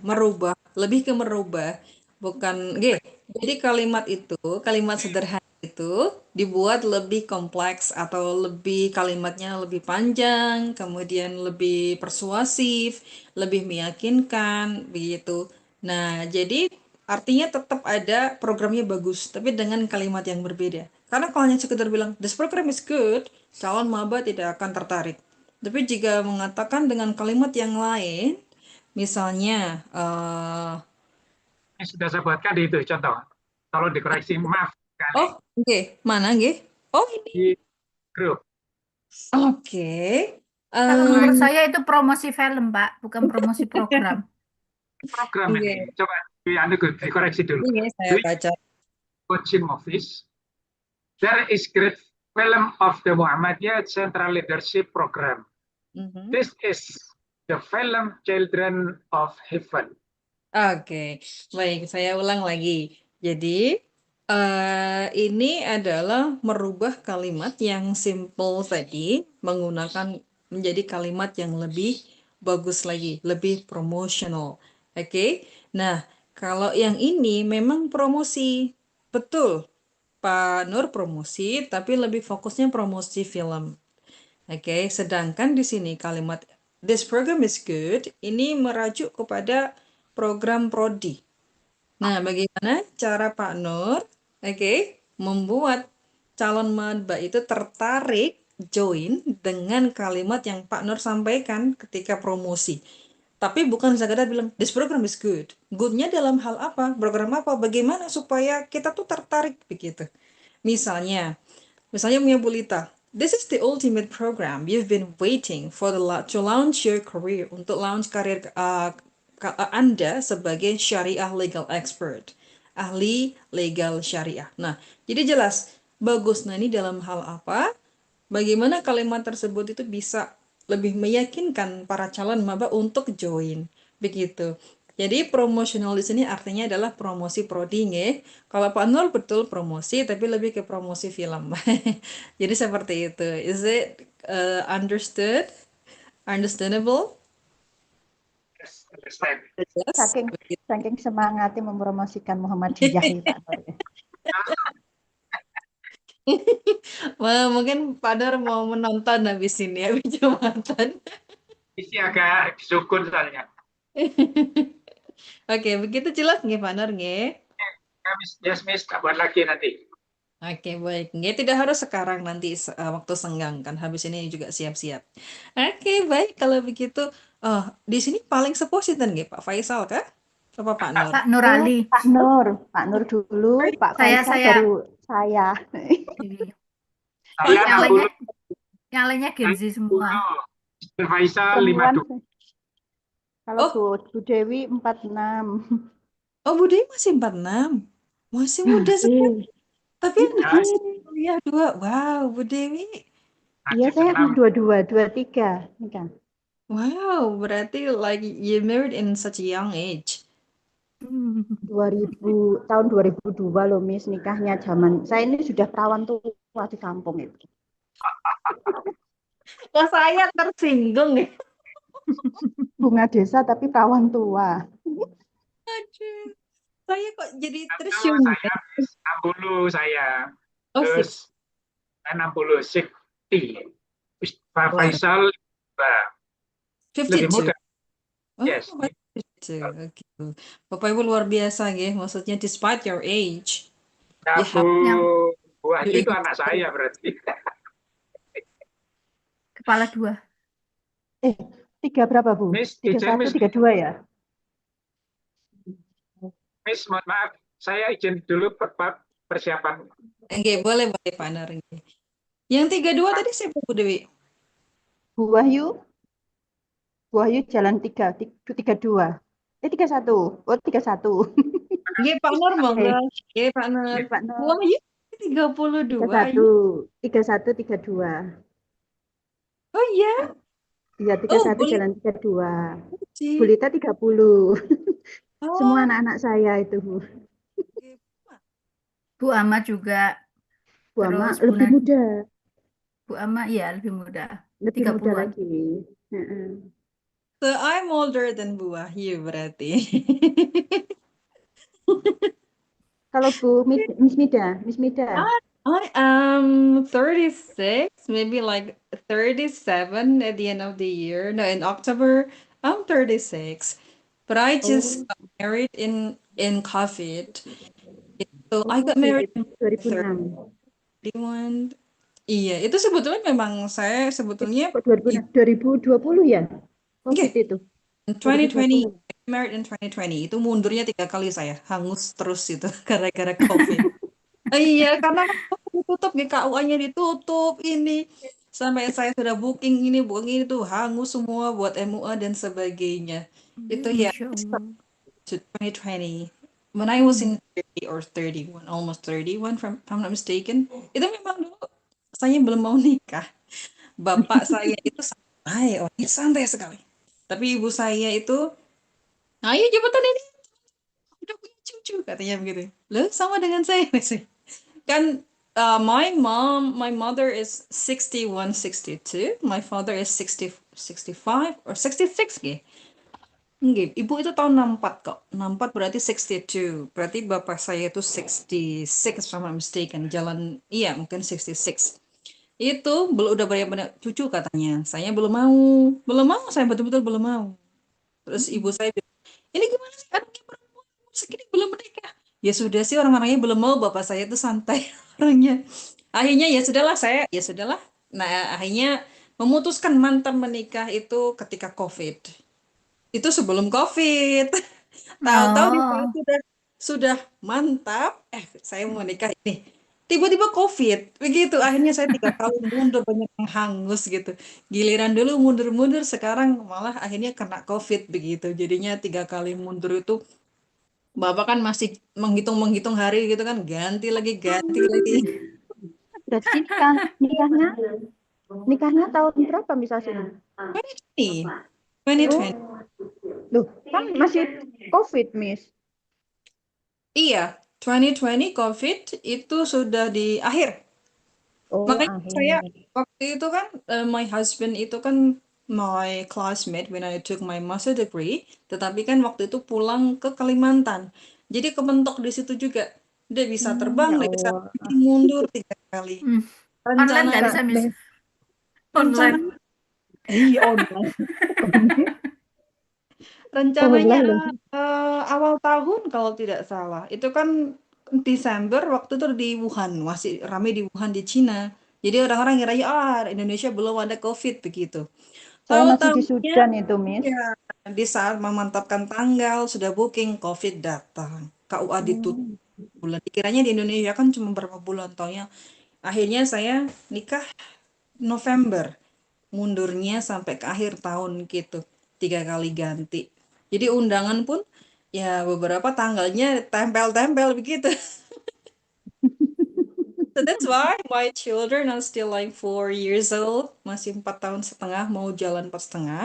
lebih ke merubah, bukan Jadi kalimat sederhana itu dibuat lebih kompleks atau kalimatnya lebih panjang, kemudian lebih persuasif, lebih meyakinkan begitu. Nah, jadi artinya tetap ada programnya bagus, tapi dengan kalimat yang berbeda. Karena kalau hanya sekedar bilang, this program is good, calon maba tidak akan tertarik. Tapi jika mengatakan dengan kalimat yang lain, misalnya, sudah saya buatkan di itu contoh. Tolong dikoreksi, maaf. Oh, mana Oh, ini. Di grup. Oke. Kalau menurut saya itu promosi film, Pak, bukan promosi program. Program ini, coba dikoreksi dulu. Saya baca. Coaching office, there is great film of the Muhammadiyah Central Leadership Program. This is the film Children of Heaven. Oke, baik, saya ulang lagi. Jadi, ini adalah merubah kalimat yang simple tadi, menggunakan menjadi kalimat yang lebih bagus lagi, lebih promotional. Oke, nah, kalau yang ini memang promosi, betul. Pak Nur promosi, tapi lebih fokusnya promosi film. Oke, sedangkan di sini kalimat this program is good, ini merajuk kepada program prodi. Nah, bagaimana cara Pak Nur, membuat calon maba itu tertarik join dengan kalimat yang Pak Nur sampaikan ketika promosi. Tapi bukan sekadar bilang, this program is good. Good-nya dalam hal apa? Program apa? Bagaimana supaya kita tuh tertarik begitu. Misalnya, punya Bu Lita, this is the ultimate program. You've been waiting for to launch your career, untuk launch karir Anda sebagai syariah legal expert, ahli legal syariah. Nah, jadi jelas, bagus. Nah, ini dalam hal apa? Bagaimana kalimat tersebut itu bisa lebih meyakinkan para calon maba untuk join, begitu. Jadi promotional di sini artinya adalah promosi prodi, nggih. Kalau Pak Nur betul promosi, tapi lebih ke promosi film. Jadi seperti itu. Is it understood? Understandable? Yes, understand. Yes. Saking semangatnya mempromosikan Muhammadiyah ya Pak Nur. Wah, mungkin Pak Nur mau menonton habis ini ya, Jumatan. Isi agak sukun soalnya. Oke, begitu jelas nggih Pak Nur nggih? Ya, Miss, Miss, buat lagi nanti. Oke, baik. Nggih, tidak harus sekarang, nanti waktu senggang kan, habis ini juga siap-siap. Oke, baik kalau begitu. Oh, di sini paling sepuh sinten nggih, Pak Faisal kah? Apa Pak Nur? Pak Nurali. Pak Nur dulu, Pak Saya. Faisal baru saya. Saya Yang lainnya Gen Z semua. Mr. Faisal 52. Kalau Bu Dewi 46. Oh, Bu Dewi masih 46. Masih muda sekali. Tapi kuliah 2. Wow, Bu Dewi. Iya, saya 22, 23 nikah. Wow, berarti like you married in such a young age. tahun 2002 loh Miss, nikahnya zaman saya ini sudah perawan tua di kampung itu. Kok saya tersinggung nih. Bunga desa tapi perawan tua. Aduh. Saya kok jadi tersyukur. Saya 60 saya. Oh, Terus 60, 60. Pak Faisal 52. lebih muda. Oh, Yes. 52. Okay. Bapak Ibu luar biasa nggih, maksudnya despite your age. Ya, Bu Haji itu you- anak saya berarti. Kepala 2. 3 berapa Bu? Miss, 31, Miss. 32 ya? Miss, mohon maaf, saya izin dulu persiapan. Oke, boleh Pak Nur. Yang 32 tadi siapa Bu Dewi? Bu Wahyu jalan 32. 31. Oh, 31. Nggih, Pak Nur monggo. Nggih, Pak Nur. Pak Nur. Bu Wahyu 32. 31, 32. Oh iya. Iya, 31 Bu jalan 32. Lita. Bu Lita 30. Oh. Semua anak-anak saya itu, Bu. Bu Ama juga. Bu Ama Terus lebih muda. Bu Ama ya lebih muda. Lebih 30-an. muda lagi. So I'm older than Bu Wahyu berarti. Kalau Bu Miss Mida. I am 36, maybe like 37 at the end of the year. No, in October, I'm 36. But I just got married in COVID. So I got married in 2006. 31. Iya, itu sebetulnya memang saya sebetulnya 2020 ya? COVID Oke. itu. 2020, married in 2020. Itu mundurnya 3 kali saya, hangus terus itu gara-gara COVID. Iya, karena ditutup, GKUA-nya ditutup ini. Sampai saya sudah booking ini tuh hangus semua buat MUA dan sebagainya. Itu ya Masya Allah. 2020. When I was in 30 or 31, almost 31 if I'm not mistaken. Itu memang dulu saya belum mau nikah. Bapak saya itu santai, orangnya santai sekali. Tapi ibu saya itu, ayo cepetan ini, udah punya cucu katanya begitu. Loh, sama dengan saya sih. Kan my mother is 61, 62, my father is 60, 65 or 66 gitu. Nggih, ibu itu tahun 64 kok. 64 berarti 62. Berarti bapak saya itu 66 if I'm not mistaken. Jalan, iya mungkin 66. Itu udah banyak cucu katanya. Saya belum mau, saya betul-betul belum mau. Terus ibu saya bilang, ini gimana sih anaknya perempuan segini belum menikah? Ya sudah sih, orang-orangnya belum mau, bapak saya itu santai orangnya. Akhirnya ya sudahlah. Nah, akhirnya memutuskan mantap menikah itu ketika COVID. Itu sebelum COVID. Tahu-tahu di saat Oh, sudah mantap, saya mau nikah ini. Tiba-tiba COVID. Begitu, akhirnya saya 3 kali mundur, banyak yang hangus gitu. Giliran dulu mundur-mundur, sekarang malah akhirnya kena COVID begitu. Jadinya 3 kali mundur itu, Bapak kan masih menghitung-menghitung hari gitu kan, ganti lagi, ganti lagi. Berarti nikahnya tahun berapa bisa sih? 2020, 2020. Loh, kan masih COVID, Miss. Iya, 2020 COVID itu sudah di akhir. Oh, Makanya saya akhir. waktu itu kan, my husband itu kan my classmate when I took my master degree, tetapi kan waktu itu pulang ke Kalimantan. Jadi kebentok di situ juga. Dia bisa terbang, Ya dia bisa Allah. mundur 3 kali. hmm. Online nggak Rencananya, bisa, Miss? rencana, Online. Iya, online. rencananya Online. awal tahun kalau tidak salah. Itu kan Desember waktu itu di Wuhan, masih ramai di Wuhan di Cina. Jadi orang-orang ngira Indonesia belum ada COVID begitu. Saya masih di Tahu-tahunya Sudan itu, Miss. ya di saat memantapkan tanggal sudah booking COVID datang. KUA ditutup bulan. Dikiranya di Indonesia kan cuma berapa bulan taunya. Akhirnya saya nikah November. Mundurnya sampai ke akhir tahun gitu. 3 kali ganti. Jadi undangan pun ya beberapa tanggalnya tempel-tempel begitu. So that's why my children are still like 4 years old, masih 4 tahun setengah, mau jalan 4 setengah.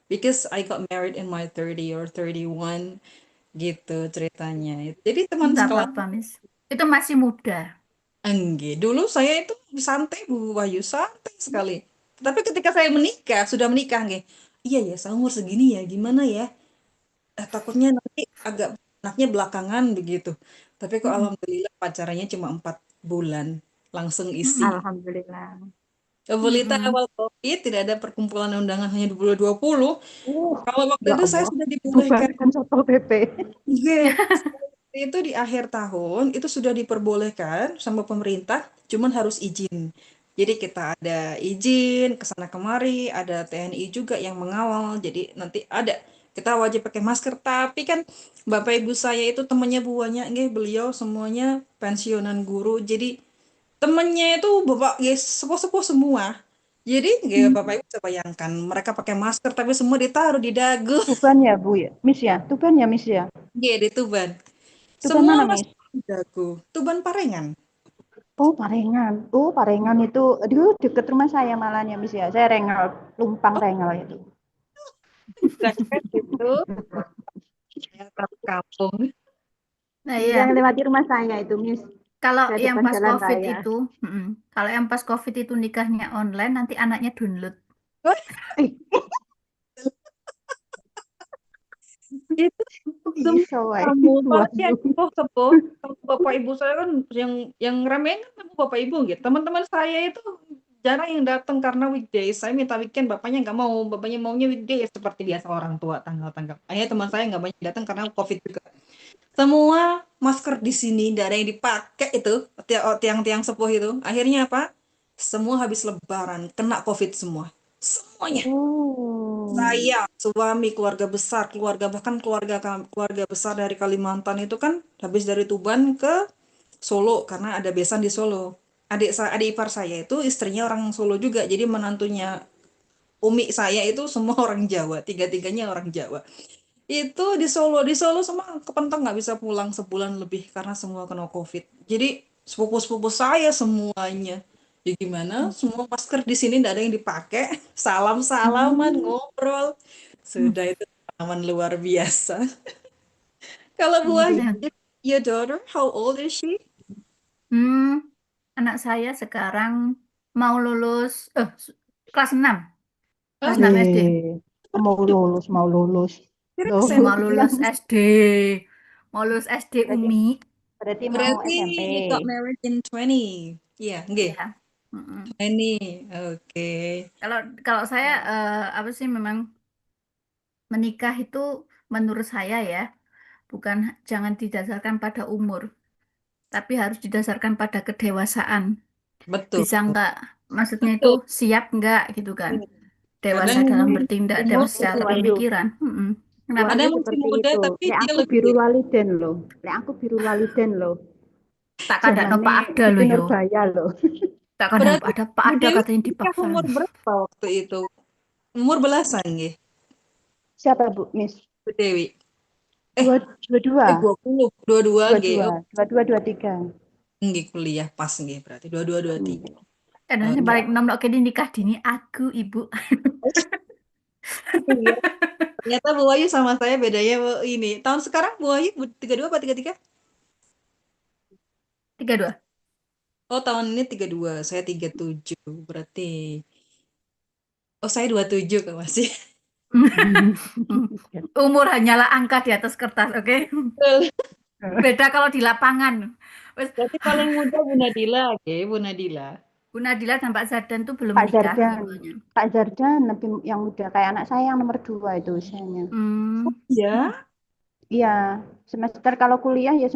Because I got married in my 30 or 31 gitu ceritanya. Jadi teman Nggak sekelas apa-apa, Miss. Itu masih muda. enggak. Dulu saya itu santai Bu Wahyu, santai sekali. Tapi ketika saya menikah, sudah menikah nggih. Iya ya, saya umur segini ya, gimana ya? Takutnya nanti agak anaknya belakangan begitu. Tapi kok alhamdulillah pacarannya cuma 4 bulan, langsung isi. Alhamdulillah. Belita awal COVID tidak ada perkumpulan undangan hanya 2020. Kalau waktu Ya itu saya Allah. sudah dibolehkan. Bubarkan Satpol PP. Iya, itu di akhir tahun itu sudah diperbolehkan sama pemerintah, cuman harus izin. Jadi kita ada izin ke sana kemari, ada TNI juga yang mengawal. Jadi nanti ada kita wajib pakai masker. Tapi kan Bapak Ibu saya itu temannya buahnya, nggih, beliau semuanya pensiunan guru. Jadi temennya itu bapak guys sepuh-sepuh semua. Jadi nggak Bapak Ibu bisa bayangkan mereka pakai masker tapi semua ditaruh di dagu. Tuban ya, Bu ya. Miss ya. Tuban ya, Miss ya. Iya di Tuban. Tuban Semua mana, masih Miss? di dagu. Tuban Parengan. Oh, Parengan. Oh, Parengan itu aduh deket rumah saya malahnya, Miss ya. Saya Rengal, Lumpang Oh, Rengal itu. dekat itu. Ya, kampung. Nah, Iya, iya. yang lewati rumah saya itu, Miss. Kalau Saya yang depan pas jalan COVID raya. itu, kalau yang pas COVID itu nikahnya online, nanti anaknya download. Eh, Itu iso wae. kamu pasti Waduh. sepuh-sepuh. Bapak Ibu saya kan yang ramein kan kamu Bapak Ibu gitu. Teman-teman saya itu jarang yang datang karena weekdays. Saya minta weekend, bapaknya nggak mau. Bapaknya maunya weekdays seperti biasa orang tua tanggal-tanggal. Akhirnya teman saya nggak banyak datang karena COVID juga. Semua masker di sini tidak ada yang dipakai itu tiang-tiang sepuh itu. Akhirnya apa? Semua habis Lebaran kena COVID semua. Semuanya. Oh. Saya, suami, keluarga besar, keluarga bahkan keluarga besar dari Kalimantan itu kan habis dari Tuban ke Solo karena ada besan di Solo. Adik ipar saya itu istrinya orang Solo juga, jadi menantunya umi saya itu semua orang Jawa, tiga-tiganya orang Jawa. Itu di Solo semua kepentok nggak bisa pulang sebulan lebih karena semua kena COVID. Jadi sepupu-sepupu saya semuanya. Ya gimana? Semua masker di sini tidak ada yang dipakai. Salam-salaman, ngobrol. Sudah itu pengalaman luar biasa. Kalau Buah, Nah, your daughter, how old is she? anak saya sekarang mau lulus kelas 6. Oh, Kelas 6 SD. Mau lulus. kira Loh, SMP. Mau lulus SD. Mau lulus SD berarti, Umi. berarti mau Berarti SMP. you got married in 20. Iya, nggih. Ya. Mm-mm. 20. Oke. Kalau kalau saya apa sih memang menikah itu menurut saya ya, bukan jangan didasarkan pada umur, tapi harus didasarkan pada kedewasaan. Betul. Bisa nggak, maksudnya itu Betul. siap nggak gitu kan? Dewasa Kadang dalam bertindak, umur dewasa itu secara Wayu. pemikiran. Mm-mm. Kenapa? Ada Buatku yang masih seperti muda itu. tapi Lek dia aku lebih biru laliden loh. Lek aku biru laliden loh. Tak kandakno Zamane Pak Ada Siti loh yo. Nurbaya loh. Tak kandakno berarti Pak Bu Ada Dewi katanya nikah dipaksa. umur berapa waktu itu? Umur belasan nggih, Siapa Bu Miss? Bu Dewi. Dua dua 20, 22 dua nggih. dua Oh, dua dua dua tiga. nggih kuliah pas nggih berarti 22 23. Kadang Oh, sing iya. paling enom nek kene nikah dini aku, Ibu. Iya. Ternyata Bu Ayu sama saya bedanya ini. Tahun sekarang Bu Ayu 32 apa 33? 32. Oh, tahun ini 32, saya 37. Berarti oh, saya 27 kan masih. Umur hanyalah angka di atas kertas, oke? Beda kalau di lapangan. Wes, Berarti paling muda Bu Nadila, oke, Bu Nadila. Bu Nadila dan Pak Zardan tuh belum Pak nikah Zardan. dua-duanya. Pak Zardan lebih yang muda kayak anak saya yang nomor 2 itu usianya. Iya. Iya, semester kalau kuliah ya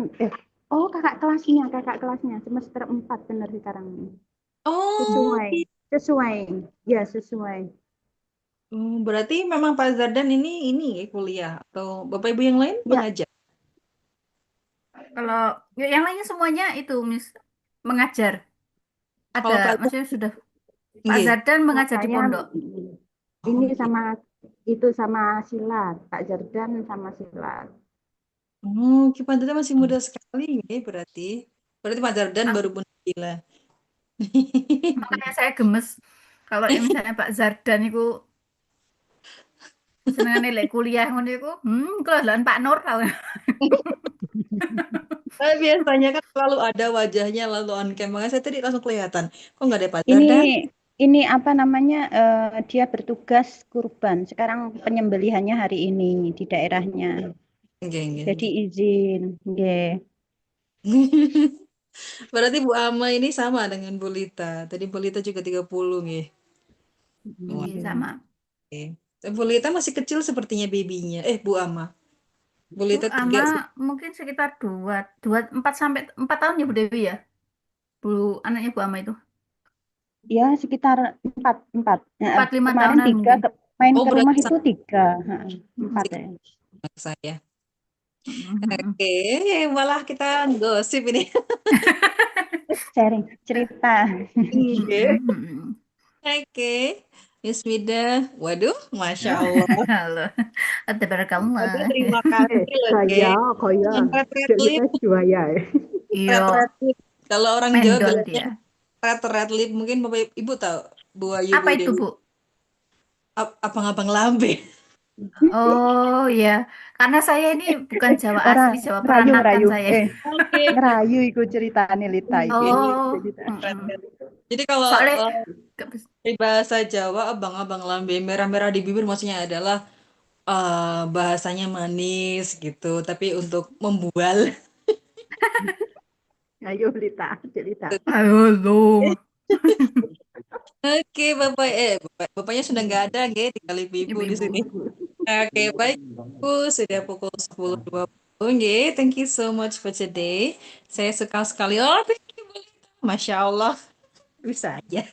oh kakak kelasnya semester 4 benar sekarang ini. Oh, Sesuai. Ya, sesuai. berarti memang Pak Zardan ini ya, kuliah atau Bapak Ibu yang lain Ya. pengajar? Kalau yang lainnya semuanya itu Miss mengajar. Kalau Ada, Pak maksudnya sudah Pak nggih. Zardan mengajar di Saya pondok. ini Oke. sama silat, Pak Zardan sama silat. Oh, Ki Pak Zardan masih muda sekali ya berarti. Berarti Pak Zardan Ah. baru Bu Nadila. Makanya saya gemes kalau yang misalnya Pak Zardan itu senengane lek kuliah ngono iku, kalau lawan Pak Nur tau. Tapi biasanya kan selalu ada wajahnya lalu on cam. Makanya saya tadi langsung kelihatan. Kok nggak ada Pak Zardan? Ini apa namanya? Dia bertugas kurban. Sekarang penyembelihannya hari ini di daerahnya. Nggih. Jadi izin, nggih. Berarti Bu Ama ini sama dengan Bu Lita. Tadi Bu Lita juga 30 nggih. Iya, sama. Oke. Bu Lita masih kecil sepertinya babynya. Bu Ama. Bu Bu Lita 3. Ama mungkin sekitar 4 sampai 4 tahun ya Bu Dewi ya. Bu anaknya Bu Ama itu. Ya, sekitar 4. 4-5 Kemarin tahunan 3 mungkin. main Oh, ke rumah berarti itu 3. 4 ya. saya. Oke, malah kita gosip ini. Sharing cerita. Oke, Miss Mida. Waduh, Masya Allah. Halo. Tabarakallah. Waduh, terima kasih loh, Kaya Red lip. juaya. Iya, Red lip. Kalau orang Jawa mendol bilangnya dia. red lip. Mungkin Bapak Ibu tahu Bu Ayu Apa Bu itu, Dewi. Bu? Abang-abang lambe. Oh iya, karena saya ini bukan Jawa Orang asli, Jawa rayu peranakan saya. Oke. ngerayu iku ceritane Lita iki. Oh, Jadi kalau soalnya di bahasa Jawa abang-abang lambe merah-merah di bibir maksudnya adalah bahasanya manis gitu, tapi untuk membual. Ayo Lita, cerita. halo. Oke, bapaknya sudah nggak ada, nggih, tinggal ibu di sini. Oke, baik, Bu, sudah pukul 10.20, nggih. Thank you so much for today. Saya suka sekali. Oh, thank you, Bu Lita. Masya Allah, bisa aja.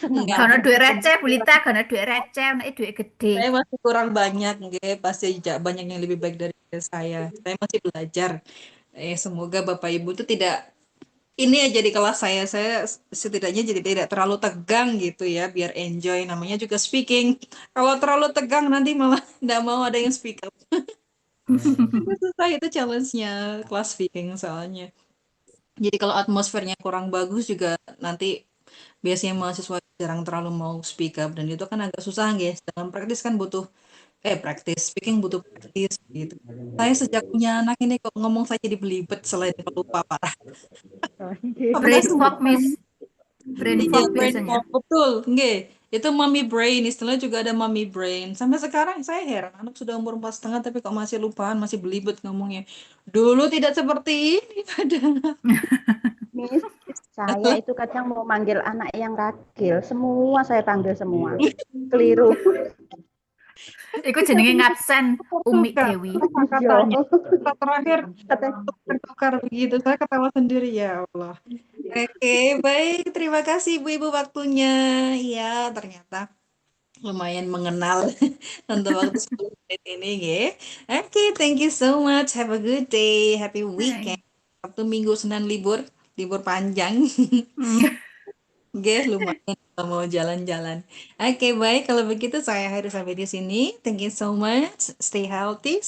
Enggak, Karena duit receh, Bu Lita, karena duit receh, nek duit gede. saya masih kurang banyak, nggih. Pasti banyak yang lebih baik dari saya. Saya masih belajar. Semoga Bapak Ibu itu tidak ini aja di kelas saya setidaknya jadi tidak terlalu tegang gitu ya, biar enjoy, namanya juga speaking. Kalau terlalu tegang nanti malah tidak mau ada yang speak up. Itu susah, itu challenge-nya kelas speaking soalnya. Jadi kalau atmosfernya kurang bagus juga nanti biasanya mahasiswa jarang terlalu mau speak up, dan itu kan agak susah guys. Dalam praktis kan butuh speaking butuh praktis gitu. Saya sejak punya anak ini kok ngomong saya jadi belibet selain lupa parah. Brain fog, Miss. Brain Iya, fog brain biasanya. fog, betul, nggih. Itu mommy brain, istilahnya juga ada mommy brain. Sampai sekarang saya heran, anak sudah umur 4,5 tapi kok masih lupaan, masih belibet ngomongnya. Dulu tidak seperti ini padahal. Miss, saya itu kadang mau manggil anak yang ragil, semua saya panggil semua. Keliru. Iku jenenge ngabsen Umi Dewi. Kata-katanya. Kata terakhir bertukar begitu, saya ketawa sendiri, ya Allah. Oke, baik, terima kasih ibu-ibu waktunya. Ya, ternyata lumayan mengenal untuk waktu 10 menit ini ya. Oke, thank you so much. Have a good day. Happy weekend. Sabtu Minggu Senin libur, libur panjang. Oke, lumayan kalau mau jalan-jalan. Oke, baik kalau begitu saya harus sampai di sini. Thank you so much. Stay healthy.